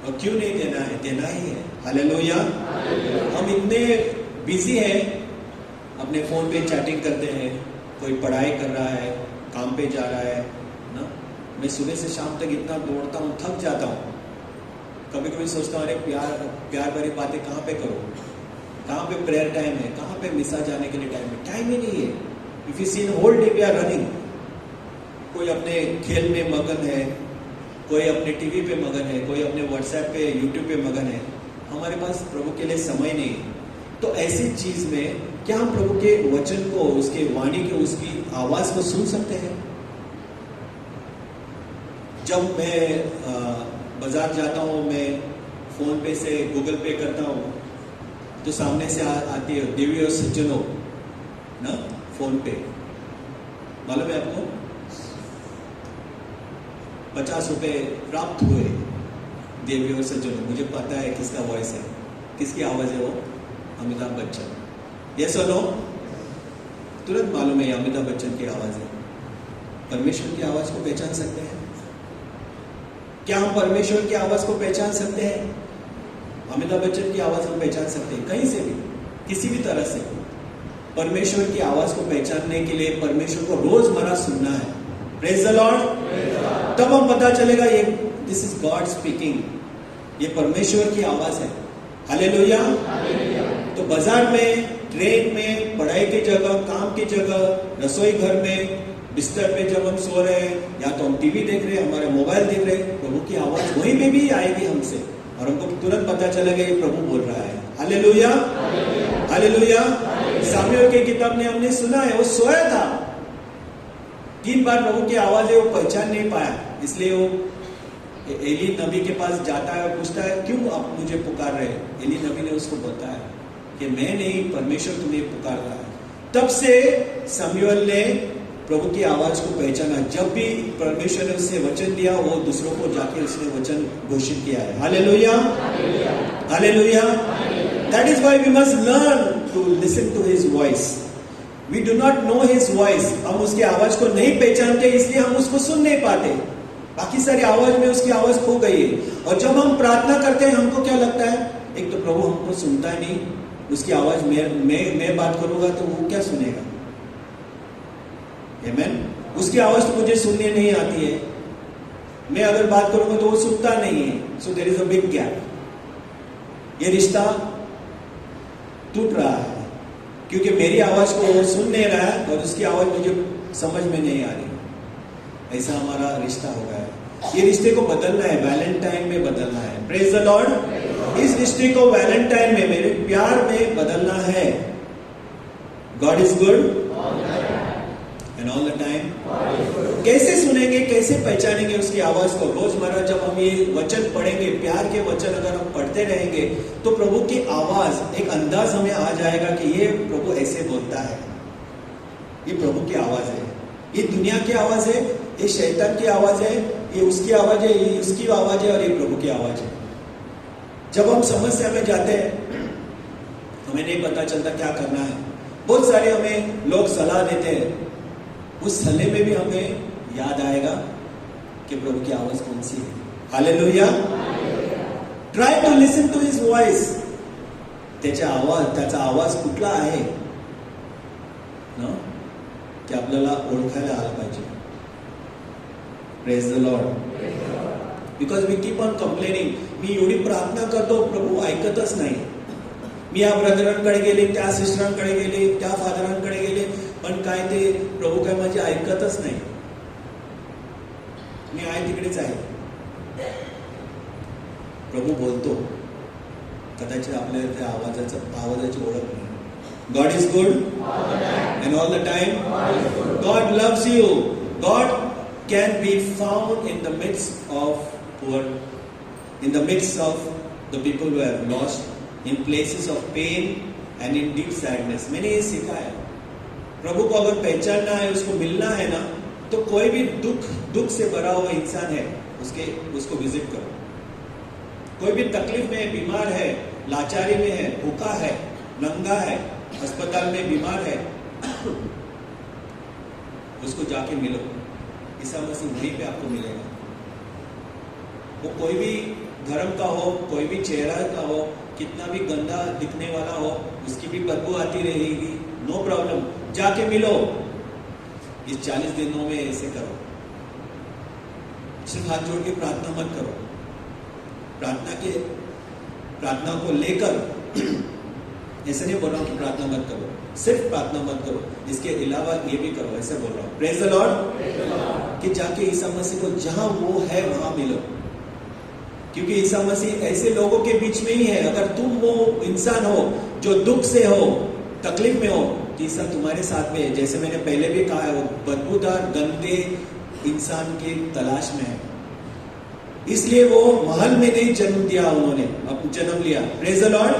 और क्यों नहीं देना है? देना ही है। हालेलुया। हम इतने बिजी हैं, अपने फोन पे चैटिंग करते हैं, कोई पढ़ाई कर रहा है, काम पे जा रहा है ना। मैं सुबह से शाम तक इतना दौड़ता हूँ, थक जाता हूँ। कभी कभी सोचता हूँ, अरे प्यार भरी बातें कहाँ पे करूँ, कहाँ पे प्रेयर टाइम है, कहाँ पे मिसा जाने के लिए टाइम है? टाइम ही नहीं है। If you see in whole day we are running. कोई अपने खेल में मगन है, कोई अपने टीवी पे मगन है, कोई अपने व्हाट्सएप पे, यूट्यूब पे मगन है। हमारे पास प्रभु के लिए समय नहीं है। तो ऐसी चीज में क्या हम प्रभु के वचन को, उसके वाणी को, उसकी आवाज को सुन सकते हैं? जब मैं बाजार जाता हूँ, मैं फोन पे से गूगल पे करता हूँ, तो सामने से आती है देवी और सज्जनों ना, फोन पे। मालूम है आपको? 50 रुपए प्राप्त हुए देवी और सज्जनों। मुझे पता है किसका वॉइस है, किसकी आवाज है वो? अमिताभ बच्चन। यस और नो? तुरंत मालूम है अमिताभ बच्चन की आवाज है। परमेश्वर की आवाज को पहचान सकते हैं क्या? हम परमेश्वर की आवाज को पहचान सकते हैं? अमिताभ बच्चन की आवाज हम पहचान सकते हैं कहीं से भी, किसी भी तरह से। परमेश्वर की आवाज को पहचानने के लिए परमेश्वर को रोजमर्रा सुनना है। Praise the Lord. तब हम पता चलेगा ये दिस इज गॉड स्पीकिंग, ये परमेश्वर की आवाज है। हालेलुया। तो बाजार में, ट्रेन में, पढ़ाई की जगह, काम की जगह, रसोई घर में, बिस्तर पे जब हम सो रहे हैं, या तो हम टीवी देख रहे हैं, हमारे मोबाइल देख रहे हैं, प्रभु की आवाज वहीं पे भी आएगी हमसे, और हमको तुरंत पता चलेगा ये प्रभु बोल रहा है। Hallelujah, hallelujah. सामुएल की किताब में हमने सुना है वो सोया था, 3 बार प्रभु की आवाज है वो पहचान नहीं पाया, इसलिए वो एली नबी के पास जाता है और पूछता है क्यों आप मुझे पुकार रहे हैं? एली नबी ने उसको बताया कि मैं नहीं, परमेश्वर तुम्हें पुकार रहा है। तब से सामुएल ने प्रभु की आवाज को पहचाना। जब भी परमेश्वर ने उससे वचन दिया, वो दूसरों को जाके उसने वचन घोषित किया है। Hallelujah, hallelujah. That is why we must learn to listen to his voice. We do not know his voice. हम उसकी आवाज को नहीं पहचानते, इसलिए हम उसको सुन नहीं पाते। बाकी सारी आवाज में उसकी आवाज खो गई है। और जब हम प्रार्थना करते हैं, हमको क्या लगता है? एक तो प्रभु हमको सुनता ही नहीं, उसकी आवाज मैं बात करूंगा तो वो क्या सुनेगा? आमेन। उसकी आवाज तो मुझे सुनने नहीं आती है, मैं अगर बात करूंगा तो वो सुनता नहीं है। So there is a big gap. ये रिश्ता टूट रहा है क्योंकि मेरी आवाज को वो सुन नहीं रहा है और उसकी आवाज मुझे समझ में नहीं आ रही। ऐसा हमारा रिश्ता हो गया है। ये रिश्ते को बदलना है, वैलेंटाइन में बदलना है। Praise the Lord. इस रिश्ते को वैलेंटाइन में, मेरे प्यार में बदलना है। God is good and all the time. कैसे सुनेंगे, कैसे पहचानेंगे उसकी आवाज को? रोजमर्रा जब हम ये वचन पढ़ेंगे, प्यार के वचन अगर हम पढ़ते रहेंगे, तो प्रभु की आवाज, एक अंदाज हमें आ जाएगा कि ये प्रभु ऐसे बोलता है, ये प्रभु की आवाज है। ये दुनिया की आवाज है, ये शैतान की आवाज है, ये उसकी आवाज है, ये उसकी आवाज है, और ये प्रभु की आवाज है। जब हम समस्या में जाते हैं, हमें नहीं पता चलता क्या करना है। बहुत सारे हमें लोग सलाह देते हैं, उस सलाह में भी हमें याद आएगा कि प्रभु की आवाज कौन सी है। Hallelujah. Try to listen to his voice. त्याचा आवाज कुठला आहे ना, ते आपल्याला ओळखायला आलं पाहिजे। Praise the Lord. Because we keep on complaining. मी एवढी प्रार्थना करतो, प्रभू ऐकतच नाही। मी या ब्रदरांकडे गेले, त्या सिस्टरांकडे गेले, त्या फादरांकडे गेले, पण काय ते प्रभू काय माझे ऐकतच नाही। मी आहे तिकडेच आहे। प्रभू बोलतो, कदाचित आपल्याला त्या आवाजाची ओळख नाही। God is good and all the time. God loves you. God can be found in the midst of poor, in the midst of the people who are lost, in places of pain and in deep sadness. मैंने ये सीखा है, प्रभु को अगर पहचानना है, उसको मिलना है ना, तो कोई भी दुख से भरा हुआ इंसान है, उसको विजिट करो। कोई भी तकलीफ में, बीमार है, लाचारी में है, भूखा है, नंगा है, अस्पताल में बीमार है, उसको जाके मिलो। ईसा मसीह वहीं पे आपको मिलेगा। वो कोई भी धर्म का हो, कोई भी चेहरा का हो, कितना भी गंदा दिखने वाला हो, उसकी भी बदबू आती रहेगी, नो प्रॉब्लम, जाके मिलो। इस 40 दिनों में ऐसे करो। सिर्फ हाथ जोड़ के प्रार्थना मत करो। प्रार्थना को लेकर ऐसे नहीं बोल रहा हूं कि प्रार्थना मत करो, सिर्फ प्रार्थना मत करो, इसके अलावा ये भी करो, ऐसे बोल रहा हूं। Praise the Lord. कि जाके ईसा मसीह को जहां वो है वहां मिलो, क्योंकि ईसा मसीह ऐसे लोगों के बीच में ही है। अगर तुम वो इंसान हो जो दुख से हो, तकलीफ में हो, तो ईसा तुम्हारे साथ में है। जैसे मैंने पहले भी कहा है, वो बदबूदार गंदे इंसान की तलाश में है, इसलिए वो महल में नहीं जन्म दिया, उन्होंने अब जन्म लिया। Praise the Lord.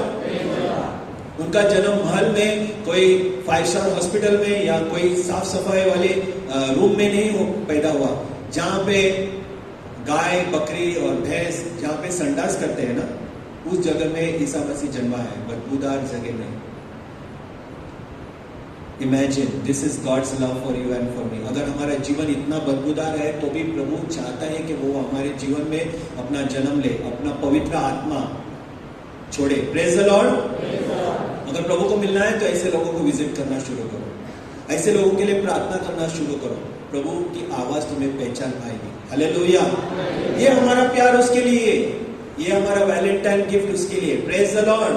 उनका जन्म महल में, कोई 5 स्टार हॉस्पिटल में, या कोई साफ सफाई वाले रूम में नहीं पैदा हुआ। जहां पे गाय, बकरी और भैंस जहां पे संडास करते हैं ना, उस जगह में ईसा मसीह जन्मा है, बदबूदार जगह में। Imagine this is God's love for you and for me. अगर हमारा जीवन इतना बदबूदार है तो भी प्रभु चाहता है कि वो हमारे जीवन में अपना जन्म ले, अपना पवित्र आत्मा छोड़े। Praise the Lord. अगर प्रभु को मिलना है तो ऐसे लोगों को विजिट करना शुरू करो, ऐसे लोगों के लिए प्रार्थना करना शुरू करो, प्रभु की आवाज तुम्हें पहचान आएगी। हालेलुया। ये हमारा प्यार उसके लिए, ये हमारा वैलेंटाइन गिफ्ट उसके लिए। Praise the Lord,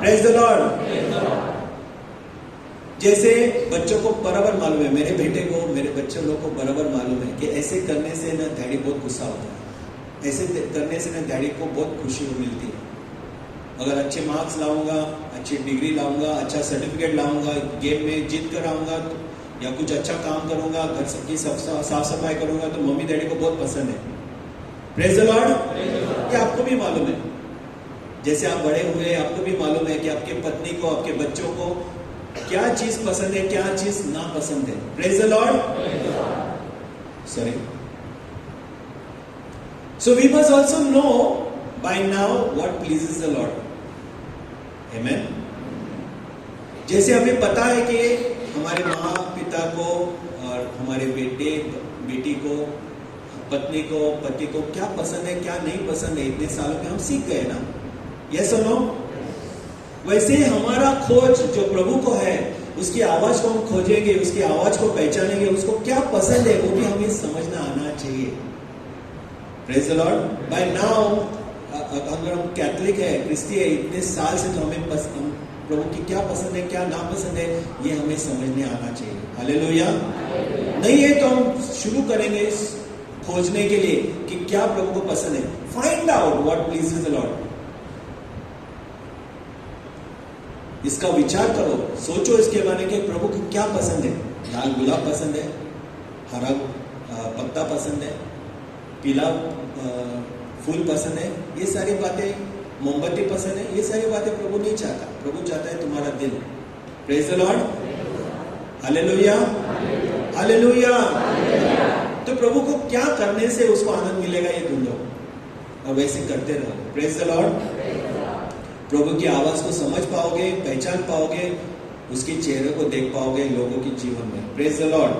praise the Lord. जैसे बच्चों को बराबर मालूम है, मेरे बेटे को, मेरे बच्चों लोग को बराबर मालूम है कि ऐसे करने से ना डैडी बहुत गुस्सा होता है, ऐसे करने से ना डैडी को बहुत खुशी मिलती है। अगर अच्छे मार्क्स लाऊंगा, अच्छी डिग्री लाऊंगा, अच्छा सर्टिफिकेट लाऊंगा, गेम में जीत कर आऊंगा, या कुछ अच्छा काम करूंगा, घर सबकी साफ सफाई करूंगा, तो मम्मी डैडी को बहुत पसंद है। Praise the Lord. ये आपको भी मालूम है, जैसे आप बड़े हुए आपको भी मालूम है कि आपके पत्नी को, आपके बच्चों को क्या चीज पसंद है, क्या चीज ना पसंद है। Praise the Lord. Sorry. So we must also know by now what pleases the Lord. Amen. जैसे हमें पता है कि हमारे माँ पिता को और हमारे बेटे बेटी को, पत्नी को, पति को क्या पसंद है, क्या नहीं पसंद है, इतने सालों में हम सीख गए ना। यस और नो। वैसे हमारा खोज जो प्रभु को है, उसकी आवाज को हम खोजेंगे, उसकी आवाज को पहचानेंगे, उसको क्या पसंद है वो भी हमें समझना आना चाहिए। Praise the Lord. By now अगर हम कैथोलिक है, क्रिस्ती है, इतने साल से तो हमें प्रभु की क्या पसंद है, क्या नापसंद है, ये हमें समझने आना चाहिए। हालेलुया। नहीं है तो हम शुरू करेंगे खोजने के लिए कि क्या प्रभु को पसंद है। Find out what pleases the Lord. इसका विचार करो, सोचो इसके बारे में कि प्रभु को क्या पसंद है। लाल गुलाब पसंद है, हरा पत्ता पसंद है, पीला फूल पसंद है, ये सारी बातें, मोमबत्ती पसंद है, ये सारी बातें प्रभु नहीं चाहता। प्रभु चाहता है तुम्हारा दिल। Praise the Lord. Hallelujah, hallelujah. तो प्रभु को क्या करने से उसको आनंद मिलेगा ये ढूंढो और वैसे करते रहो। Praise the Lord. प्रभु की आवाज को समझ पाओगे, पहचान पाओगे, उसके चेहरे को देख पाओगे लोगों के जीवन में। Praise the Lord.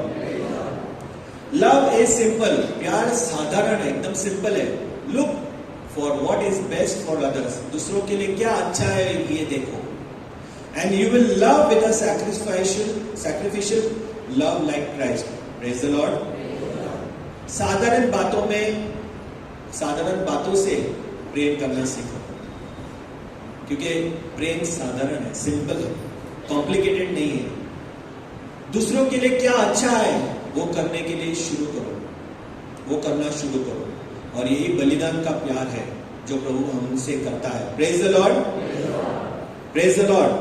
Love is simple. प्यार साधारण है, एकदम सिंपल है। Look for what is best for others. दूसरों के लिए क्या अच्छा है ये देखो। And you will love with a sacrificial love like Christ. Praise the Lord. साधारण बातों से प्रेम करना सीखो, क्योंकि प्रेम साधारण है, सिंपल है, कॉम्प्लिकेटेड नहीं है। दूसरों के लिए क्या अच्छा है वो करने के लिए शुरू करो, वो करना शुरू करो। और यही बलिदान का प्यार है जो प्रभु हमसे करता है। Praise the Lord, praise the Lord.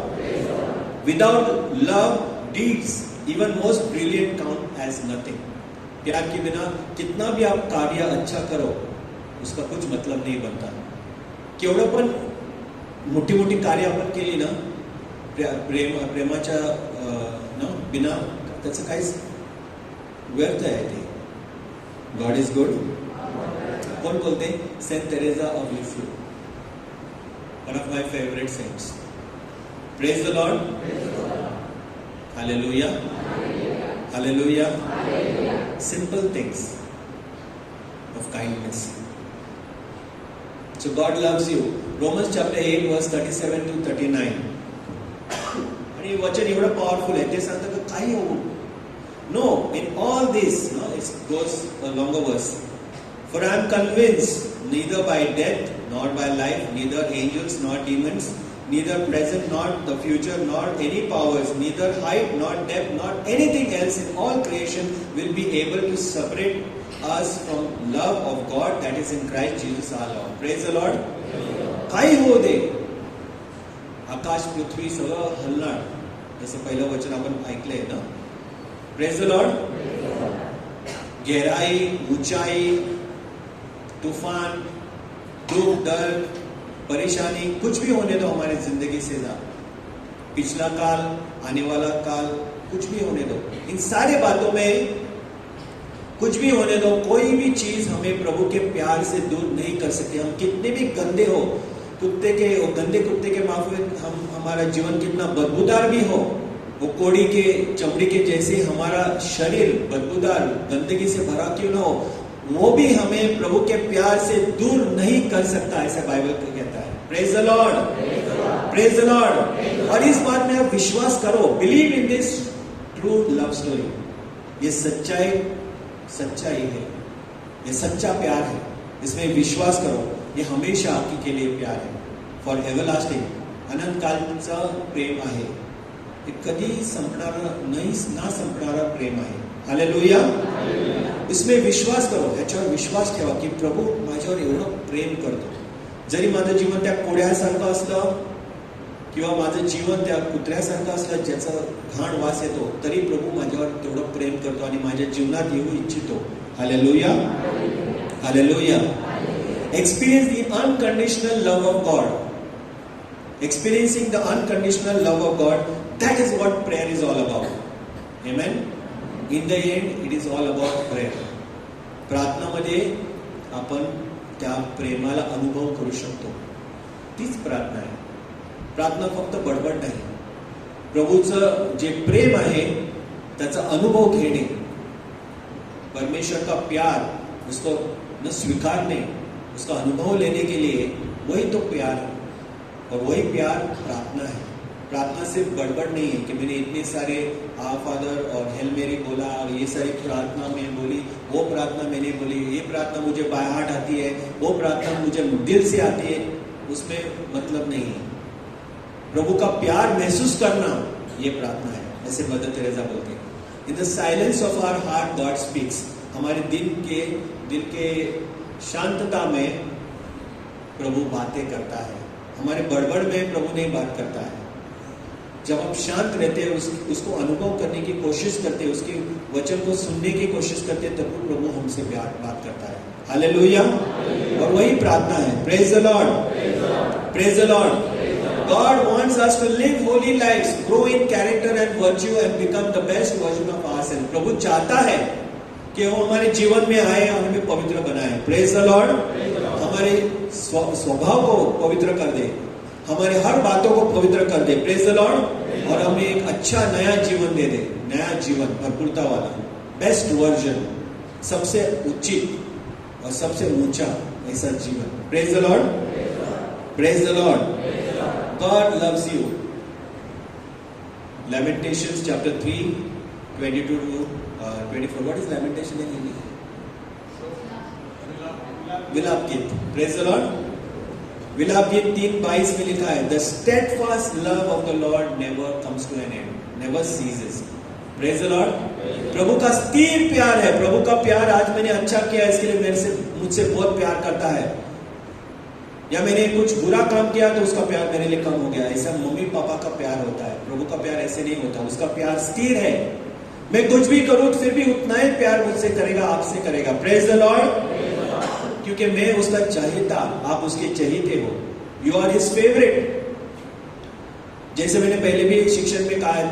Without love deeds even most brilliant count as nothing. प्यार के बिना कितना भी आप कार्य अच्छा करो उसका कुछ मतलब नहीं बनता। केवढं मोठी मोठी कार्य आपण केली ना प्रेमाच्या बिना त्याचं काहीच व्यर्थ आहे ते। God is good. कोण बोलते? Saint Teresa of Lisieux, one of my favourite saints. Praise the Lord. Hallelujah, hallelujah. Simple things of kindness. So God loves you. Romans chapter 8 verse 37 to 39. आणि वचन एवढं पॉवरफुल आहे, ते सांगतं की काही होऊ no in all this, it goes a longer verse. For I am convinced neither by death nor by life, neither angels nor demons, neither present nor the future, nor any powers, neither height nor depth nor anything else in all creation will be able to separate us from love of God that is in Christ Jesus our Lord. Praise the Lord. काही हो दे, आकाश पृथ्वी सगळं हलणार, जसं पहिलं वचन आपण ऐकलंय ना. Praise the Lord. गहराई, ऊंचाई, तूफान, दुख, दर्द, परेशानी, कुछ भी होने दो हमारी जिंदगी से ना, पिछला काल, आने वाला काल, कुछ भी होने दो, इन सारे बातों में कुछ भी होने दो, कोई भी चीज हमें प्रभु के प्यार से दूर नहीं कर सकती. हम कितने भी गंदे हो, गंदे कुत्ते के माफिक हम, हमारा जीवन कितना बदबूदार भी हो, वो कोड़ी के चमड़ी के जैसे हमारा शरीर बदबूदार गंदगी से भरा क्यों ना हो, वो भी हमें प्रभु के प्यार से दूर नहीं कर सकता, ऐसा बाइबल कहता है। Praise the Lord, praise the Lord. और इस बात में आप विश्वास करो, believe in this true love story. ये सच्चाई है, ये सच्चा प्यार है, इसमें विश्वास करो। ये हमेशा आपके के लिए प्यार है, फॉर एव्हरलास्टिंग, अनंत कालचा प्रेम आहे, हे कधी ना संपणारा प्रेम आहे। हालेलुया। इसमें विश्वास करो, ह्याच्यावर विश्वास ठेवा की प्रभू माझ्यावर एवढं प्रेम करतो। जरी माझं जीवन त्या कोड्यासारखं असलं किंवा माझं जीवन त्या कुत्र्यासारखं असलं ज्याचा घाण वास येतो, तरी प्रभू माझ्यावर तेवढं प्रेम करतो आणि माझ्या जीवनात येऊ इच्छितो। Hallelujah, hallelujah. Experience the unconditional love of God. Experiencing the unconditional love of God, that is what prayer is all about. Amen. In the end, it is all about prayer. प्रार्थनामध्ये आपण त्या प्रेमाला अनुभव करू शकतो, तीच प्रार्थना आहे। प्रार्थना फक्त बडबड नाही, प्रभूचं जे प्रेम आहे त्याचा अनुभव घेणे, परमेश्वर का प्यार उसको न स्वीकारने, उसका अनुभव लेने के लिए, वही तो प्यार है। और वही प्यार प्रार्थना है। प्रार्थना सिर्फ बड़बड़ नहीं है कि मैंने इतने सारे आ फादर और हेल मेरी बोला और ये सारी प्रार्थना मैं बोली, वो प्रार्थना मैंने बोली, ये प्रार्थना मुझे बाय हार्ट आती है, वो प्रार्थना मुझे दिल से आती है, उसमें मतलब नहीं है। प्रभु का प्यार महसूस करना, ये प्रार्थना है। ऐसे मदर तेरेसा बोलते हैं, in the silence of our heart God speaks. हमारे दिल के शांतता में प्रभु बातें करता है, हमारे बड़बड़ में प्रभु नहीं बात करता है। जब हम शांत रहते हैं, उसको अनुभव करने की कोशिश करते हैं, उसके वचन को सुनने की कोशिश करते हैं, तब प्रभु हमसे बात करता है। हालेलुया। और वही प्रार्थना है। Praise the Lord, praise the Lord. God wants us to live holy lives, grow in character and virtue and become the best version of ourselves. प्रभु चाहता है कि वो हमारे जीवन में आए और हमें पवित्र बनाए। Praise the Lord. हमारे स्वभाव को पवित्र कर दे, हमारे हर बातों को पवित्र कर दे। Praise the Lord. और हमें एक अच्छा नया जीवन दे दे, नया जीवन भरपूरता वाला, बेस्ट वर्जन, सबसे उचित और सबसे ऊंचा ऐसा जीवन। Praise the Lord, praise the Lord. God loves you. Lamentations chapter 3, 22 to 24. What is lamentation in Hindi? विलाप गीत। Praise the Lord. विलाप गीत 3:22 में लिखा है, The steadfast love of the Lord never comes to an end, never ceases. Praise the Lord. प्रभु का स्थिर प्यार है। प्रभु का प्यार, आज मैंने अच्छा किया इसके लिए मुझसे बहुत प्यार करता है, या मैंने कुछ बुरा काम किया तो उसका प्यार मेरे लिए कम हो गया। ऐसा मम्मी पापा का प्यार होता है। प्रभु का प्यार ऐसे नहीं होता, उसका प्यार स्थिर है। मैं कुछ भी करूं फिर भी उतना ही प्यार मुझसे करेगा, आपसे करेगा। Praise the Lord. क्योंकि मैं उसका चाहता, आप उसके चाहते हो। You are his favourite. जैसे मैंने पहले भी शिक्षण में कहा है,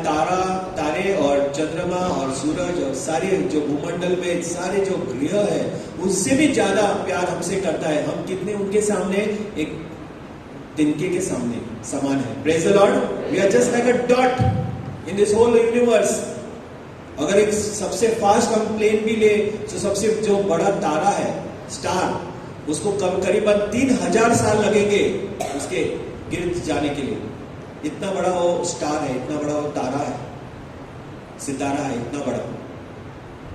तारे और चंद्रमा और सूरज और सारे जो भूमंडल में सारे जो ग्रह है, उससे भी ज्यादा प्यार हमसे करता है। हम कितने उनके सामने एक तिनके के सामने समान है। Praise the Lord. We are just like a dot in this whole universe. अगर एक सबसे फास्ट हम प्लेन भी ले तो सबसे जो बड़ा तारा है, स्टार, उसको करीबन 3000 साल लगेंगे उसके गिर्द जाने के लिए। इतना बड़ा वो स्टार है, इतना बड़ा वो तारा है, सितारा है, इतना बड़ा।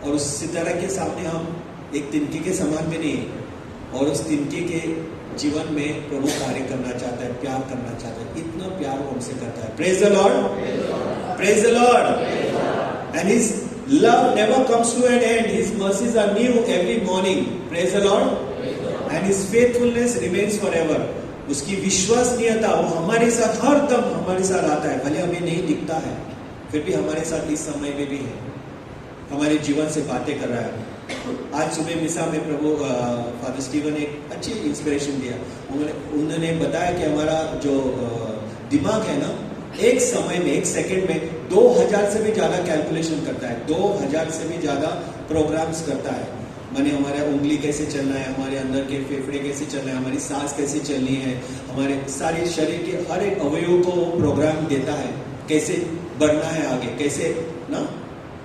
और उस सितारा के सामने हम एक तिनके के समान भी नहीं है। और उस तिनके के जीवन में प्रभु कार्य करना चाहता है, प्यार करना चाहता है। इतना प्यार वो हमसे करता है। Praise the Lord, praise the Lord. And his love never comes to an end, his mercies are new every morning. Praise the Lord. And his faithfulness remains forever. उसकी विश्वसनीयता, वो हमारे साथ हर दम हमारे साथ आता है, भले हमें नहीं दिखता है फिर भी हमारे साथ इस समय में भी है, हमारे जीवन से बातें कर रहा है। आज सुबह मिसा में प्रभु फादर स्टीवन एक अच्छी इंस्पिरेशन दिया। उन्होंने बताया कि हमारा जो दिमाग है ना, एक समय में, एक सेकंड में 2000 से भी ज्यादा कैलकुलेशन करता है, 2000 से भी ज्यादा प्रोग्राम्स करता है। माने हमारा उंगली कैसे चलना है, हमारे अंदर के फेफड़े कैसे चलना है, हमारी सांस कैसे चलनी है, हमारे सारे शरीर के हर एक अवयव को प्रोग्राम देता है, कैसे बढ़ना है आगे, कैसे ना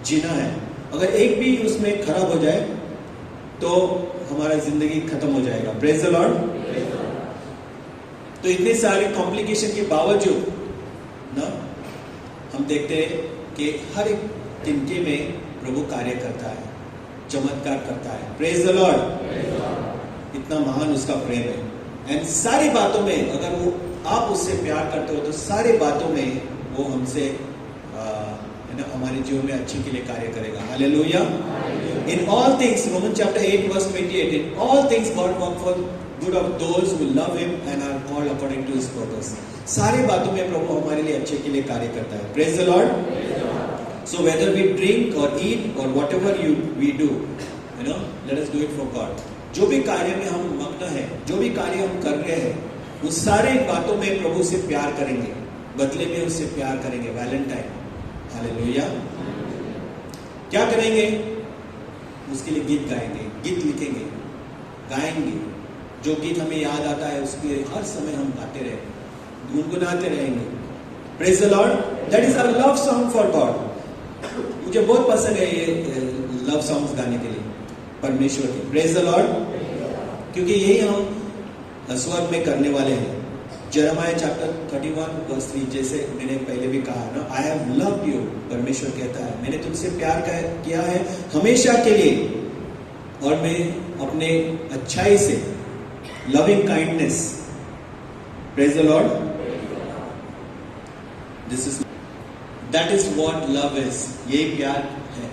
जीना है। अगर एक भी उसमें खराब हो जाए तो हमारा जिंदगी खत्म हो जाएगा। Praise the Lord. तो इतने सारे कॉम्प्लिकेशन के बावजूद ना हम देखते हैं कि हर एक तिनके में प्रभु कार्य करता है, चमत्कार करता है। Praise the Lord. इतना महान उसका प्रेम है। एंड सारी बातों में अगर वो आप उससे प्यार करते हो तो सारी बातों में वो हमसे है ना हमारे जीवन में अच्छे के लिए कार्य करेगा। Hallelujah. In all things, Roman chapter 8 verse 28, in all things God work for good of those who love him and are called according to his purpose. सारी बातों में प्रभु हमारे लिए अच्छे के लिए कार्य करता है। Praise the Lord. So whether we drink or eat or whatever we do, you know, let us do it for God. जो भी कार्य में हम मग्न है, जो भी कार्य हम कर रहे हैं, उस सारे बातों में प्रभु से प्यार करेंगे, बदले में उससे प्यार करेंगे। वैलेंटाइन। हालेलुया। क्या करेंगे? उसके लिए गीत गाएंगे, गीत लिखेंगे, गाएंगे। जो गीत हमें याद आता है उसके हर समय हम गाते रहेंगे, गुनगुनाते रहेंगे। Praise the Lord. That is our love song for God. मुझे बहुत पसंद है ये लव सॉन्ग्स गाने के लिए परमेश्वर के। Praise the Lord. क्योंकि यही हम स्वर्ग में करने वाले हैं। जेरेमाया चैप्टर 31 वर्स 3, जैसे मैंने पहले भी कहा ना, आई हैव लव्ड यू, परमेश्वर कहता है मैंने तुमसे प्यार किया है हमेशा के लिए, और मैं अपने अच्छाई से, loving kindness. Praise the Lord. This is, that is what love is. ये प्यार है।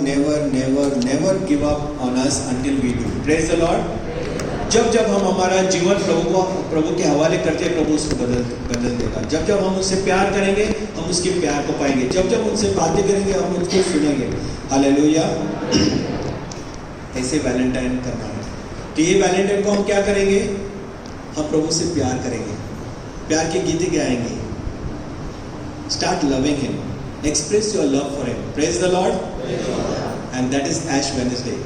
Never never never give up on us until we do. Praise the Lord. जब जब हम हमारा जीवन प्रभु के हवाले करते हैं, प्रभु उसको बदल देगा। जब जब हम उससे प्यार करेंगे, हम उसके प्यार को पाएंगे। जब जब उनसे बातें करेंगे, हम उसको सुनेंगे। हालेलुया। ऐसे वैलेंटाइन करना है। तो ये वैलेंटाइन को हम क्या करेंगे? हम प्रभु से प्यार करेंगे, प्यार के गीत गाएंगे। Start loving him, express your love for him. Praise the Lord. And that is Ash Wednesday.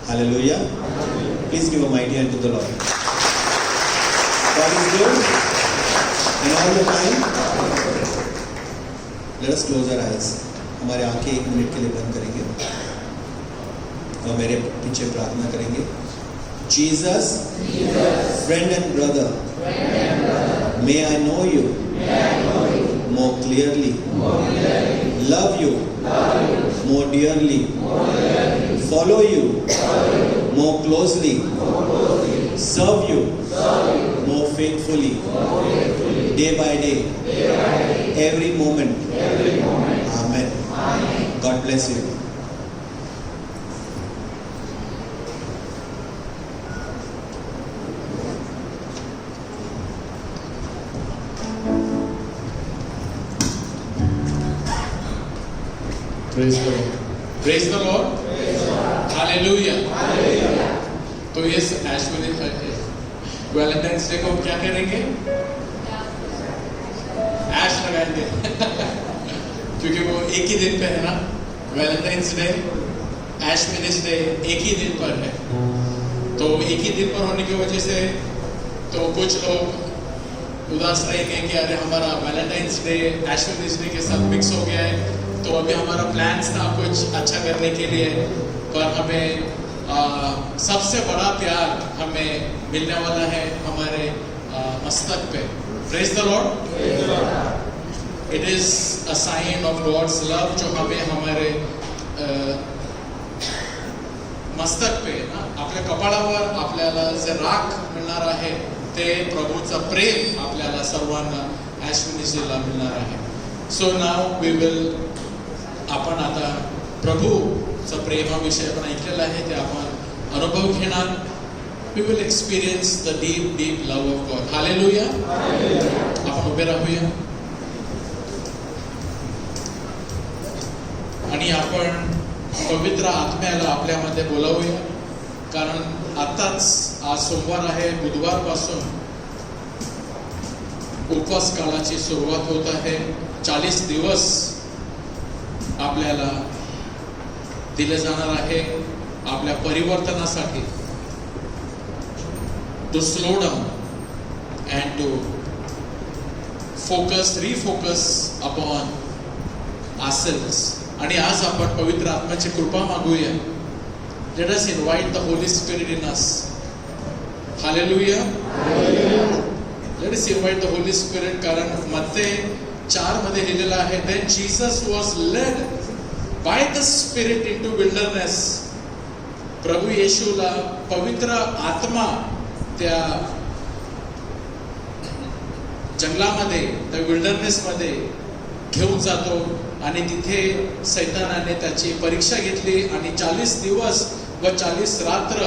Hallelujah. Please give a mighty hand to the Lord. God is good and all the time. Let us close our eyes. हमारे आंखें 1 minute के लिए बंद करेंगे और मेरे पीछे प्रार्थना करेंगे। Jesus, friend and brother, may I know you more clearly, love you more dearly, follow you more closely, serve you more faithfully, day by day, every moment. Amen. God bless you. Praise the Lord. Praise the Lord. Hallelujah. तो ये Valentine's day को हम क्या करेंगे? ऐश लगाएंगे। क्योंकि वो एक ही दिन पे है ना, वैलेंटाइंस डे, ऐश वेडनेसडे एक ही दिन पर है। तो एक ही दिन पर होने की वजह से तो कुछ लोग उदास रहेंगे कि अरे हमारा वैलेंटाइंस डे ऐश वेडनेसडे के साथ मिक्स हो गया है। तो अभी हमारा प्लान्स था कुछ अच्छा करने के लिए, पर हमें सबसे बड़ा प्यार हमें मिलने वाला है हमारे मस्तक पे। Praise the Lord. It is a sign of God's love जो हमें हमारे मस्तक पे ना, आपल्या कपाळावर आपल्याला जे राख मिळणार आहे ते प्रभूचं प्रेम आपल्याला सर्वांना ॲश वेडनेसडेला मिळणार आहे। सो नाउ वी विल, आपण आता प्रभूचं प्रेमाविषयी आपण ऐकलेलं आहे ते आपण अनुभव घेणार। We will experience the deep deep love of God. Hallelujah. आपण उभे राहूया आणि आपण पवित्र आत्म्याला आपल्यामध्ये बोलावूया, कारण आताच आज सोमवार आहे, बुधवारपासून उपवास काळाची सुरुवात होत आहे। 40 दिवस आपल्याला दिले जाणार आहे आपल्या परिवर्तनासाठी, to slow down and to focus, refocus upon ourselves. आणि आज आपण पवित्र आत्म्याची कृपा मागूया. Let us invite the Holy Spirit in us. Hallelujah. Let us invite the Holy Spirit. कारण मत्ते 4 मध्ये लिहिलेलं आहे, then Jesus was led by the Spirit into wilderness. प्रभू येशूला पवित्र आत्मा त्या जंगलामध्ये, त्या विल्डरनेस मध्ये घेऊन जातो आणि तिथे सैतानाने त्याची परीक्षा घेतली आणि 40 दिवस व 40 रात्र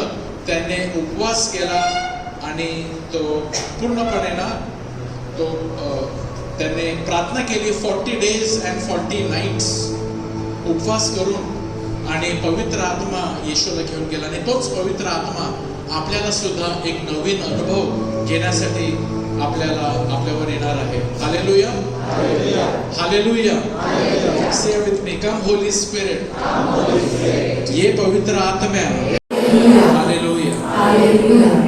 त्याने उपवास केला आणि तो पूर्णपणे त्याने प्रार्थना केली 40 days and 40 nights उपवास करून, आणि पवित्र आत्मा येशूला घेऊन गेला. आणि तोच पवित्र आत्मा आपल्याला सुद्धा एक नवीन अनुभव घेण्यासाठी आपल्यावर येणार आहे. Hallelujah, hallelujah. Say with me, come Holy Spirit. ये पवित्र आत्मा. Hallelujah, hallelujah.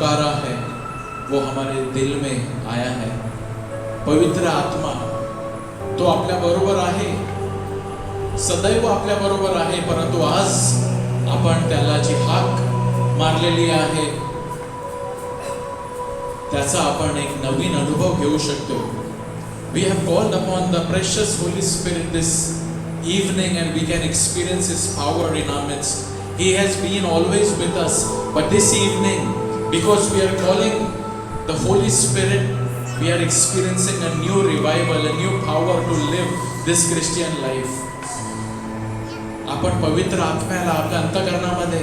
पुकारा है वो हमारे दिल में आया है. पवित्र आत्मा तो आपल्या बरोबर आहे, सदैव आपल्या बरोबर आहे, परंतु आज आपण त्याला जी हाक मारलेली आहे त्याचा आपण एक नवीन अनुभव घेऊ शकतो. We have called upon the precious Holy Spirit this evening and we can experience His power in our midst. He has been always with us, but this evening, because we are calling the Holy Spirit, we are experiencing a new revival, a new power to live this Christian life. आपण पवित्र आत्म्याला आपल्या अंतःकरणामध्ये,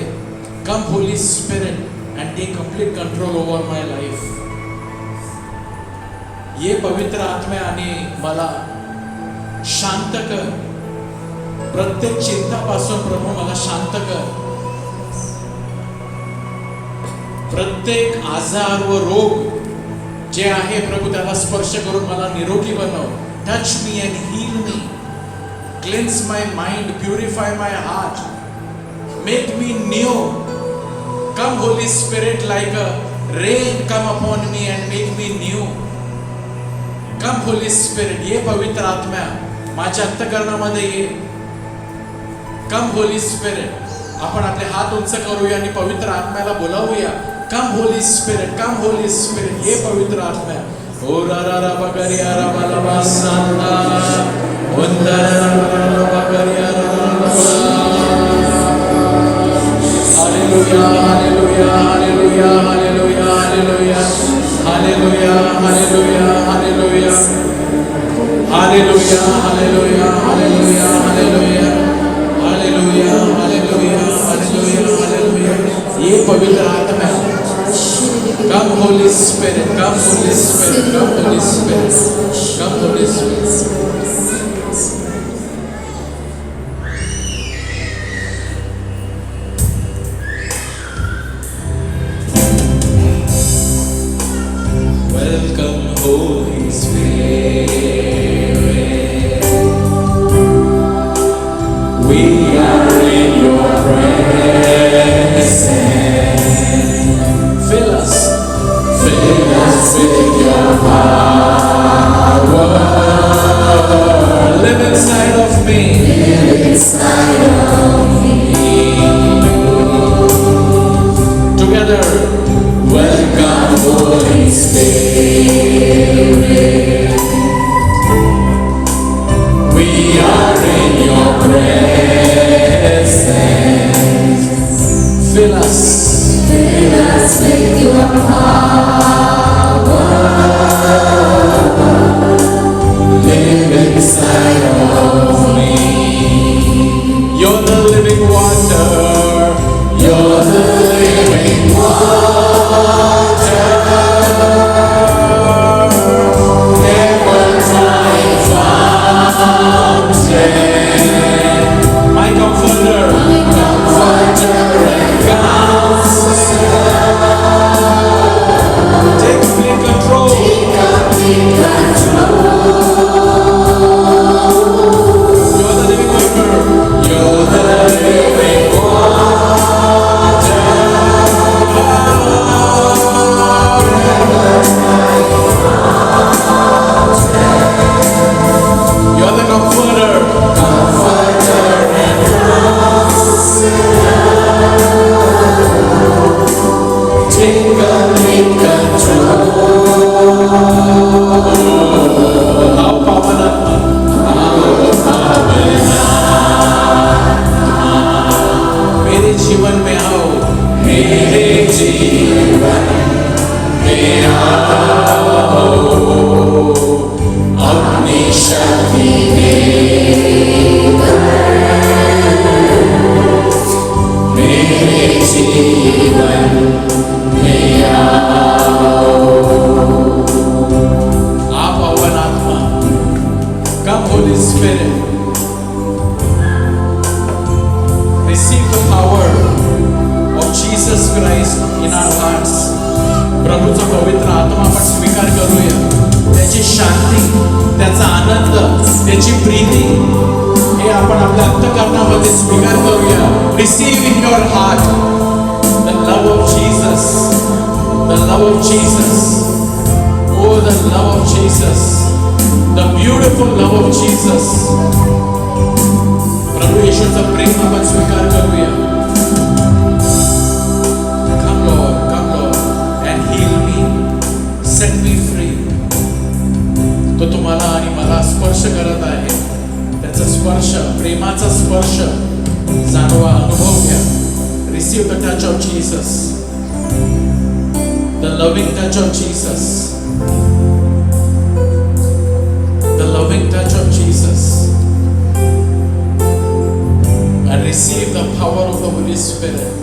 come Holy Spirit and take complete control over my life. ये पवित्र आत्म्याने मला शांत कर, प्रत्येक चिंतापासून प्रभू मला शांत कर, प्रत्येक आजार व रोग जे आहे प्रभू त्याला स्पर्श करून मला निरोगी बनव. Touch me and heal me, cleanse my mind, purify my heart, make me new. Come Holy Spirit like a rain, come upon me and make me new. Come Holy Spirit, ये पवित्र आत्मा माझ्या अंतःकरणामध्ये ये. Come Holy Spirit. आपण आपले हात उंच करूया आणि पवित्र आत्म्याला बोलावूया. Come Holy Spirit, come Holy Spirit, ये पवित्र आत्मा. ओ रा रा रा बकरिया रा बाला बासांदा वंदरा रा बकरिया रा hallelujah hallelujah hallelujah hallelujah hallelujah hallelujah hallelujah hallelujah hallelujah hallelujah hallelujah hallelujah hallelujah hallelujah hallelujah hallelujah. ये पवित्र आत्मा, come Holy Spirit, come Holy Spirit, come Holy Spirit, come Holy Spirit. Welcome Holy Spirit, we are in your presence. Fill us with your power. Live inside of me. Live inside of me. Together, welcome Holy Spirit. We are in your presence. Fill us with your power. Live inside of me. You're the living water. You're the living water. Never dry fountain. My comforter. My comforter and counselor. Take complete control. Take complete control. You're the living water. You're the living water. You're the comforter. Comforter and counselor. Take complete control. How Pavana, मेरे जीवन में आओ, मेरे जीवन में आओ, अपनी शक्ति देकर मेरे जीवन में आओ. आप पवन आत्मा, come Holy Spirit, receive the power of Jesus Christ in our hearts. प्रभूचा पवित्र आत्मा आपण स्वीकार करूया. त्याची शांती, त्याचा आनंद, त्याची प्रीती हे आपण आपल्या अंतःकरणामध्ये स्वीकार करूया. Receive in your heart the love of Jesus, the the love of Jesus. Oh, the love of Jesus. The beautiful love of Jesus. प्रभू येशूचा प्रेम आपण स्वीकार करूया. Come Lord, and heal me, set me free. तो तुम्हाला आणि मला स्पर्श करत आहे. त्याचा स्पर्श, प्रेमाचा स्पर्श जाणवा, अनुभव घ्या. Receive the touch of Jesus, the loving touch of Jesus, the loving touch of Jesus, and receive the power of the Holy Spirit.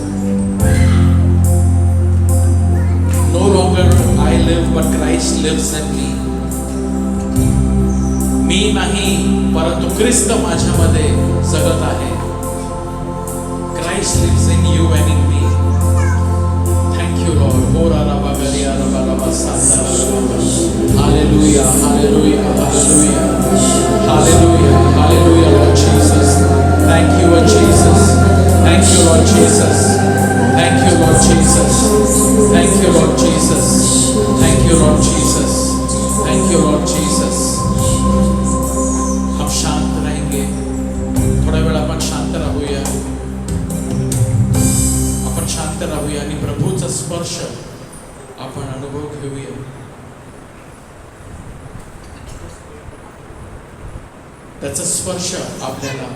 No longer I live, but Christ lives in me. मी नाही, परंतु ख्रिस्त माझ्यामध्ये जगत आहे. Christ lives in you and in me. Thank you, Lord. Hallelujah, hallelujah, hallelujah, hallelujah, hallelujah, Lord Jesus. Thank you, Lord Jesus. Thank you, Lord Jesus. Thank you, Lord Jesus. Thank you, Lord Jesus. Thank you, Lord Jesus. Thank you, Lord Jesus. हम शांत रहेंगे. थोड़ा वेळ आपण शांत राहूया. शांत राहूया आणि प्रभूचा स्पर्श आपण अनुभव घेऊया. त्याचा स्पर्श आपल्याला,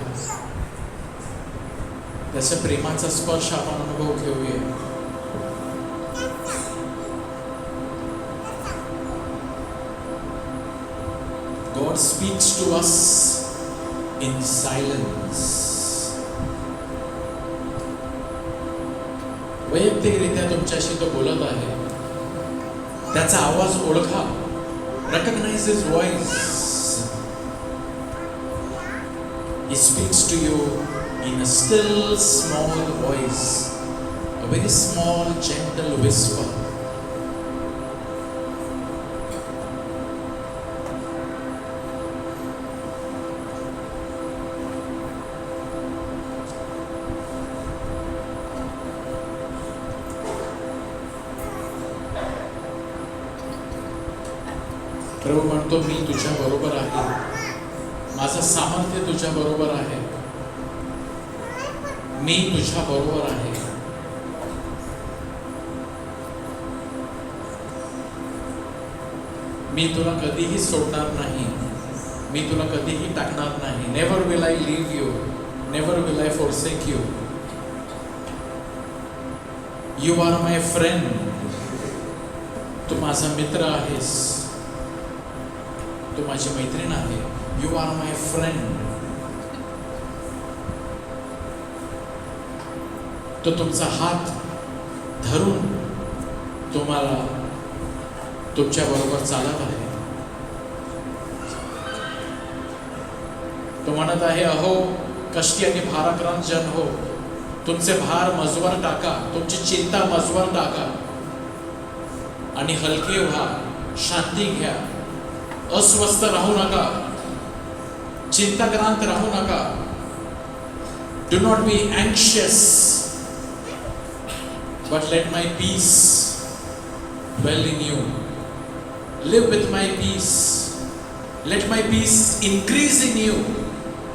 त्याच्या प्रेमाचा स्पर्श आपण अनुभव घेऊया. God speaks to us in silence. वैयक्तिकरित्या तुमच्याशी तो बोलत आहे. त्याचा आवाज ओळखा. Recognize his voice. He speaks to you in a still small voice, a very small gentle whisper. प्रभू म्हणतो, मी तुझ्या बरोबर आहे. माझं सामर्थ्य तुझ्या बरोबर आहे. मी तुझ्या बरोबर आहे. मी तुला कधीही सोडणार नाही. मी तुला कधीही टाकणार नाही. Never will I leave you. Never will I forsake you. You are my friend. तू माझा मित्र आहेस. तू माझी मैत्रीण आहे. You are my friend. तो तुमचा हात धरून तुम्हाला तुमच्या बरोबर चालत आहे. तो म्हणत आहे, अहो कष्टी आणि भाराक्रांत जन हो, तुमचे भार मजवर टाका, तुमची चिंता मजवर टाका आणि हलके व्हा. शांती घ्या. अस्वस्थ राहू नका. चिंताक्रांत राहू नका. Do not be anxious, but let my peace dwell in you. Live with my peace. Let my peace increase in you.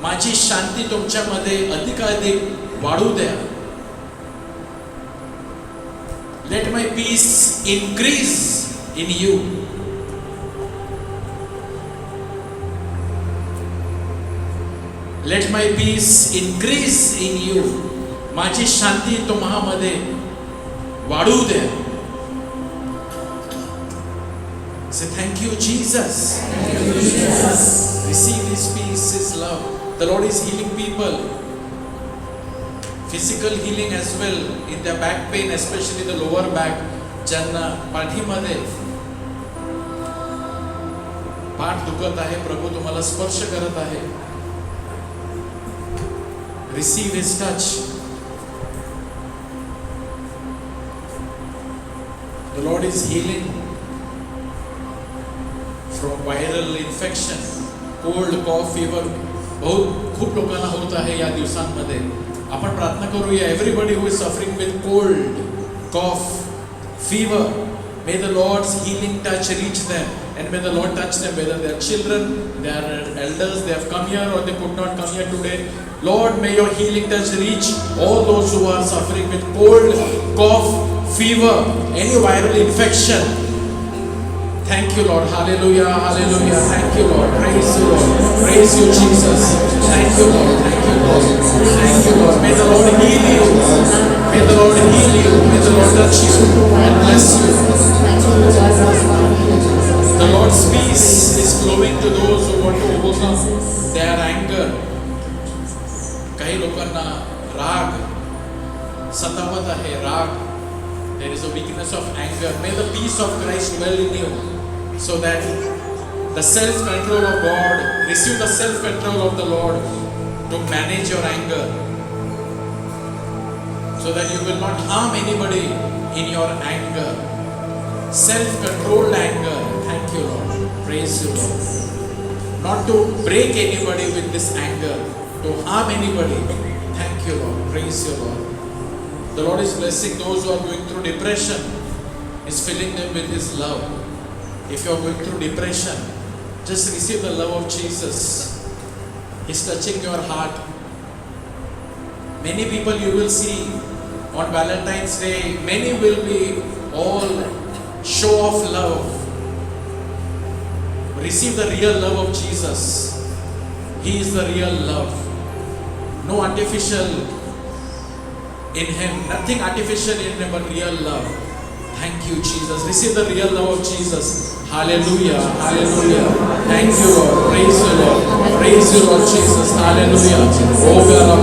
माझी शांती तुमच्यामध्ये अधिकाधिक वाढू द्या. Let my peace increase in you. Let my peace increase in you. माझी शांती तुम्हामध्ये वाढू द्या. Say thank you, Jesus. Thank you, Jesus. Receive His peace, His love. The Lord is healing people. Physical healing as well in their back pain, especially the lower back. ज्यांना पाठीमध्ये पाठ दुखत आहे, प्रभू तुम्हाला स्पर्श करत आहे. Receive His touch. The Lord is healing from viral infection, cold, cough, fever. खूप लोकांना होत आहे या दिवसांमध्ये. आपण प्रार्थना करूया. Everybody who is suffering with cold, cough, fever, May the Lord's healing touch reach them, and may the Lord touch them, whether they are children, they are elders, they have come here or they could not come here today. Lord, may your healing touch reach all those who are suffering with cold, cough, fever, any viral infection. Thank you, Lord. Hallelujah, hallelujah. Thank you, Lord. Praise you, Lord. Praise you, Jesus. Thank you, Lord. Thank you, Lord. Thank you, Lord. May the Lord heal you. May the Lord heal you. May the Lord touch you and bless you. The Lord's peace is flowing to those who want to overcome their anger. काही लोकांना राग सतावत आहे, राग. There is a weakness of anger. May the peace of Christ dwell in you, so that the self-control of God, receive the self-control of the Lord to manage your anger, so that you will not harm anybody in your anger. Self-controlled anger. Thank you, Lord. Praise you, Lord. Not to break anybody with this anger, to harm anybody. Thank you, Lord. Praise you, Lord. The Lord is blessing those who are going through depression. Is filling them with His love. If you are going through depression, just receive the love of Jesus. He's touching your heart. Many people you will see on Valentine's Day, many will be all show of love. Receive the real love of Jesus. He is the real love. No artificial in Him, nothing artificial in Him, but real love. Thank you, Jesus. Receive the real love of Jesus. Hallelujah, hallelujah. Thank you, Lord. Praise you, Lord. Praise you, Lord Jesus. Hallelujah. Oh, thank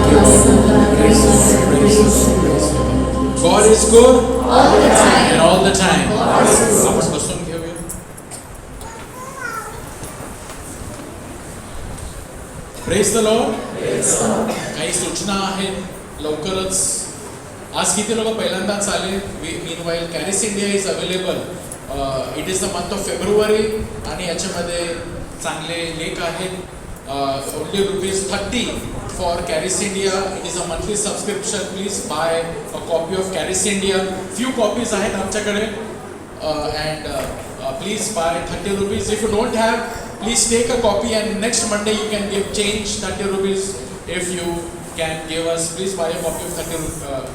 you, Lord. Praise you, praise you. God is good All the time. and all the time. God is good. आपण बसून घेऊया. Praise the Lord. काही सूचना आहेत लवकरच. आज किती लोक पहिल्यांदाच आले. Meanwhile Charis India is available. It is the month of February आणि याच्यामध्ये चांगले लेख आहेत. Only ₹30 for Charis India. It is a monthly subscription. Please buy a copy of Charis India. Few copies आहेत आमच्याकडे. And please buy ₹30. If you don't have, please take a copy, and next Monday you can give change ₹30 if you can give us. Please buy a copy of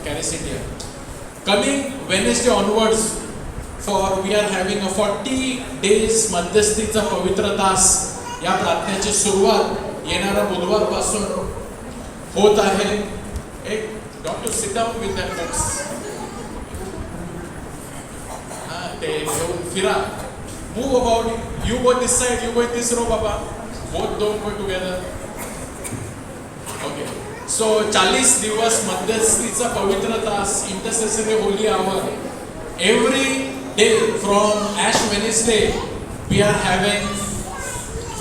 Charis India. Coming Wednesday onwards, for we are having a 40 days मध्यस्थीचा पवित्र तास. या प्रार्थनेची सुरुवात येणाऱ्या बुधवार पासून होत आहे. एक doctor sit down with that books. ते घेऊन फिरा. Move about. You go this side, you go in this row, Baba. Both don't go together. Okay. So 40 दिवस मध्यस्थीचा पवित्र तास, intercessory holy hour. Every day from Ash Wednesday, we are having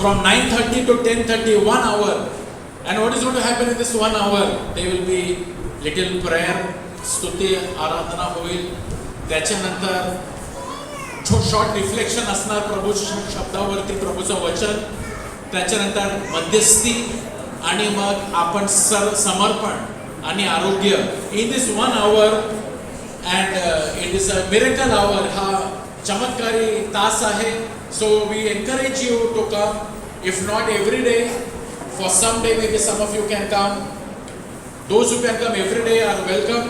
from 9:30 to 10:30, 1 hour. And what is going to happen in this 1 hour? There will be little prayer, स्तुती, आराधना होईल. त्याच्यानंतर short reflection असणार प्रभूच्या शब्दावरती, प्रभूचं वचन. त्याच्यानंतर मध्यस्थी आणि मग आपण समर्पण आणि आरोग्य. In this 1 hour, and it is a miracle hour. हा चमत्कारी तास आहे. So we encourage you to come. If not every day, for some day may be some of you can come. Those who can come every day are welcome,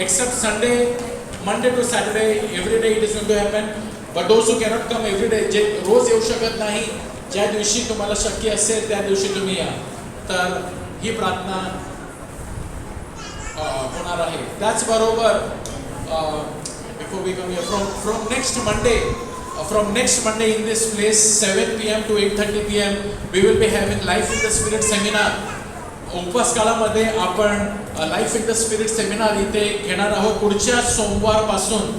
except Sunday. Monday to Saturday, every day it is going to happen. But those who cannot come every day, जे रोज येऊ शकत नाही, ज्या दिवशी तुम्हाला शक्य असेल त्या दिवशी तुम्ही या. तर ही प्रार्थना होणार आहे. त्याचबरोबर before we come here, from next Monday in this place, 7 p.m. to 8:30 p.m. we will be having Life in the Spirit seminar. उपवास काळामध्ये आपण life in the spirit seminar इथे घेणार आहोत पुढच्या सोमवारपासून.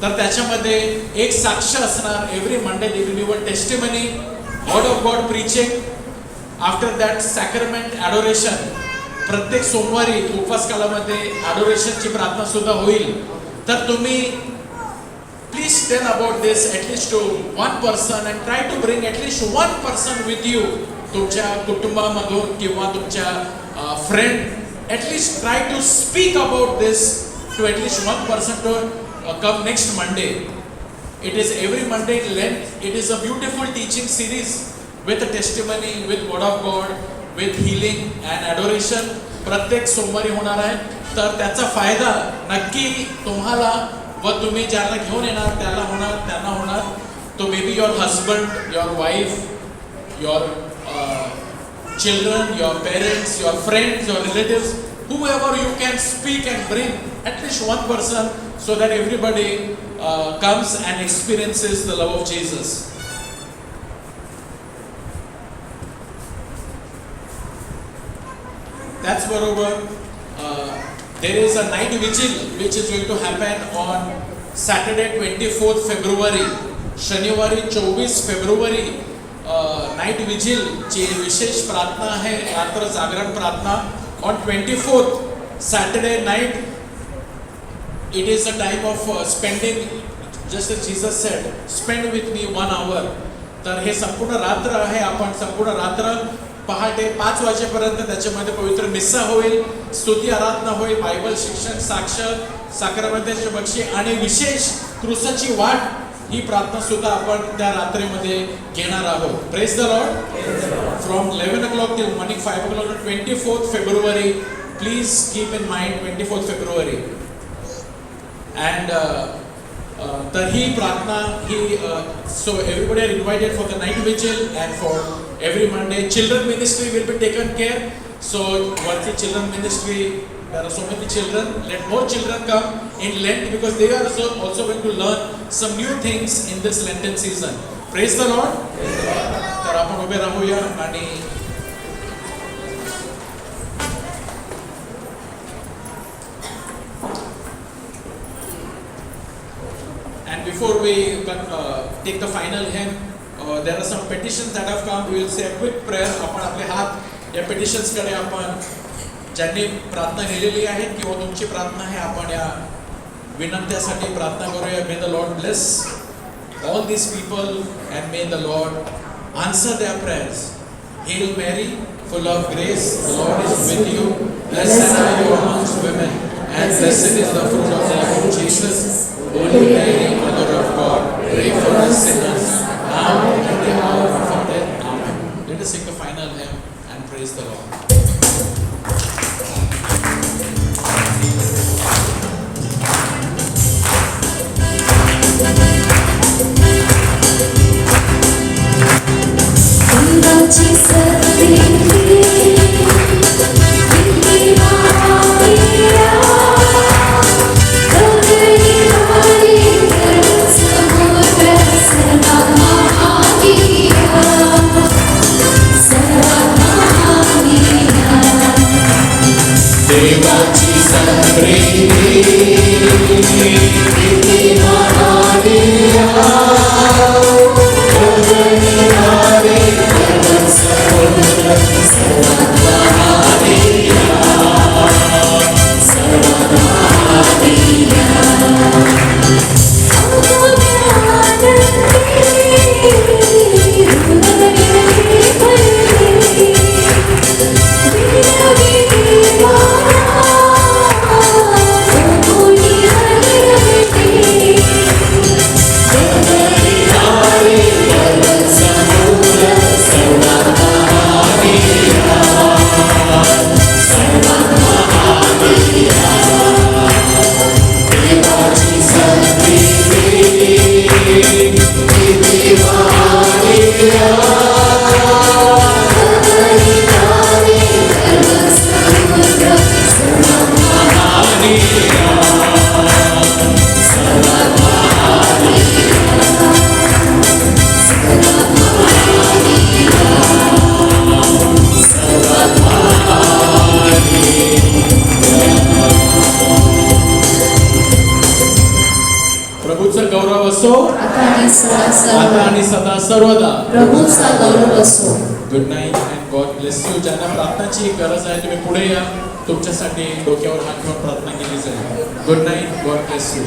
तर त्याच्यामध्ये एक साक्ष असणार. Every Monday they will be one testimony, word of God preaching. After that sacrament adoration. प्रत्येक सोमवारी उपवास काळामध्ये ॲडोरेशनची प्रार्थना सुद्धा होईल. तर तुम्ही please tell about this at least to 1 person and try to bring at least 1 person with you. तुमच्या कुटुंबामधून किंवा तुमच्या friend at least try to speak about this to at least one person to come next Monday. It is every Monday in Lent. It is a beautiful teaching series with a testimony, with word of God, with healing and adoration. प्रत्येक सोमवारी होणार आहे. तर त्याचा फायदा नक्की तुम्हाला व तुम्ही ज्याला घेऊन येणार त्याला होणार, त्यांना होणार. तो may be your husband, your wife, your children, your parents, your friends, your relatives, whoever you can speak and bring at least one person so that everybody comes and experiences the love of Jesus. That's बरोबर. There is a night vigil which is going to happen on Saturday 24th February. शनिवारी 24 February night vigil ची विशेष प्रार्थना है, रात्र जागरण प्रार्थना. On 24th Saturday night it is a time of spending, just as Jesus said, spend with me 1 hour. तर हे संपूर्ण रात्र आहे. आपण संपूर्ण रात्र पहाटे 5 वाजेपर्यंत त्याच्यामध्ये पवित्र मिस्सा होईल, स्तुती आराधना होईल, बायबल शिक्षण, साक्ष, साक्रमेंटाचे बक्षी आणि विशेष क्रूसाची वाट ही प्रार्थना सुद्धा आपण त्या रात्रीमध्ये घेणार आहोत. Praise the Lord. From 11 o'clock till morning 5 o'clock on 24th February. Please keep in mind 24th February. And तर ही प्रार्थना ही so everybody are invited for the night vigil and for every Monday. Children ministry will be taken care. So Varthi children ministry, there are so many children. Let more children come in Lent because they are also going to learn some new things in this Lenten season. Praise the Lord. तर आपण उभे राहूया आणि and before we take the final hymn, there are some petitions that have come. We will say a quick prayer. आपण आपले हात या petitions कडे आपण ज्यांनी प्रार्थना केलेली आहे किंवा तुमची प्रार्थना आहे आपण या विनंत्यासाठी प्रार्थना करूया. May the Lord bless all these people and may the Lord answer their prayers. Hail Mary, full of grace, the Lord is with you. Blessed are you amongst women, and blessed is the fruit of thy womb, Jesus. Holy Mary, Mother of God, pray for us sinners, now and at the hour of our death. Amen. Let us sing the final hymn and praise the Lord. आता आणि सदा सर्वदा प्रभूचा गौरव असो. Good night and God bless you. ज्यांना प्रार्थनाची गरज आहे तुम्ही पुढे या, तुमच्यासाठी डोक्यावर हात ठेवून प्रार्थना केली जाईल. Good night, God bless you.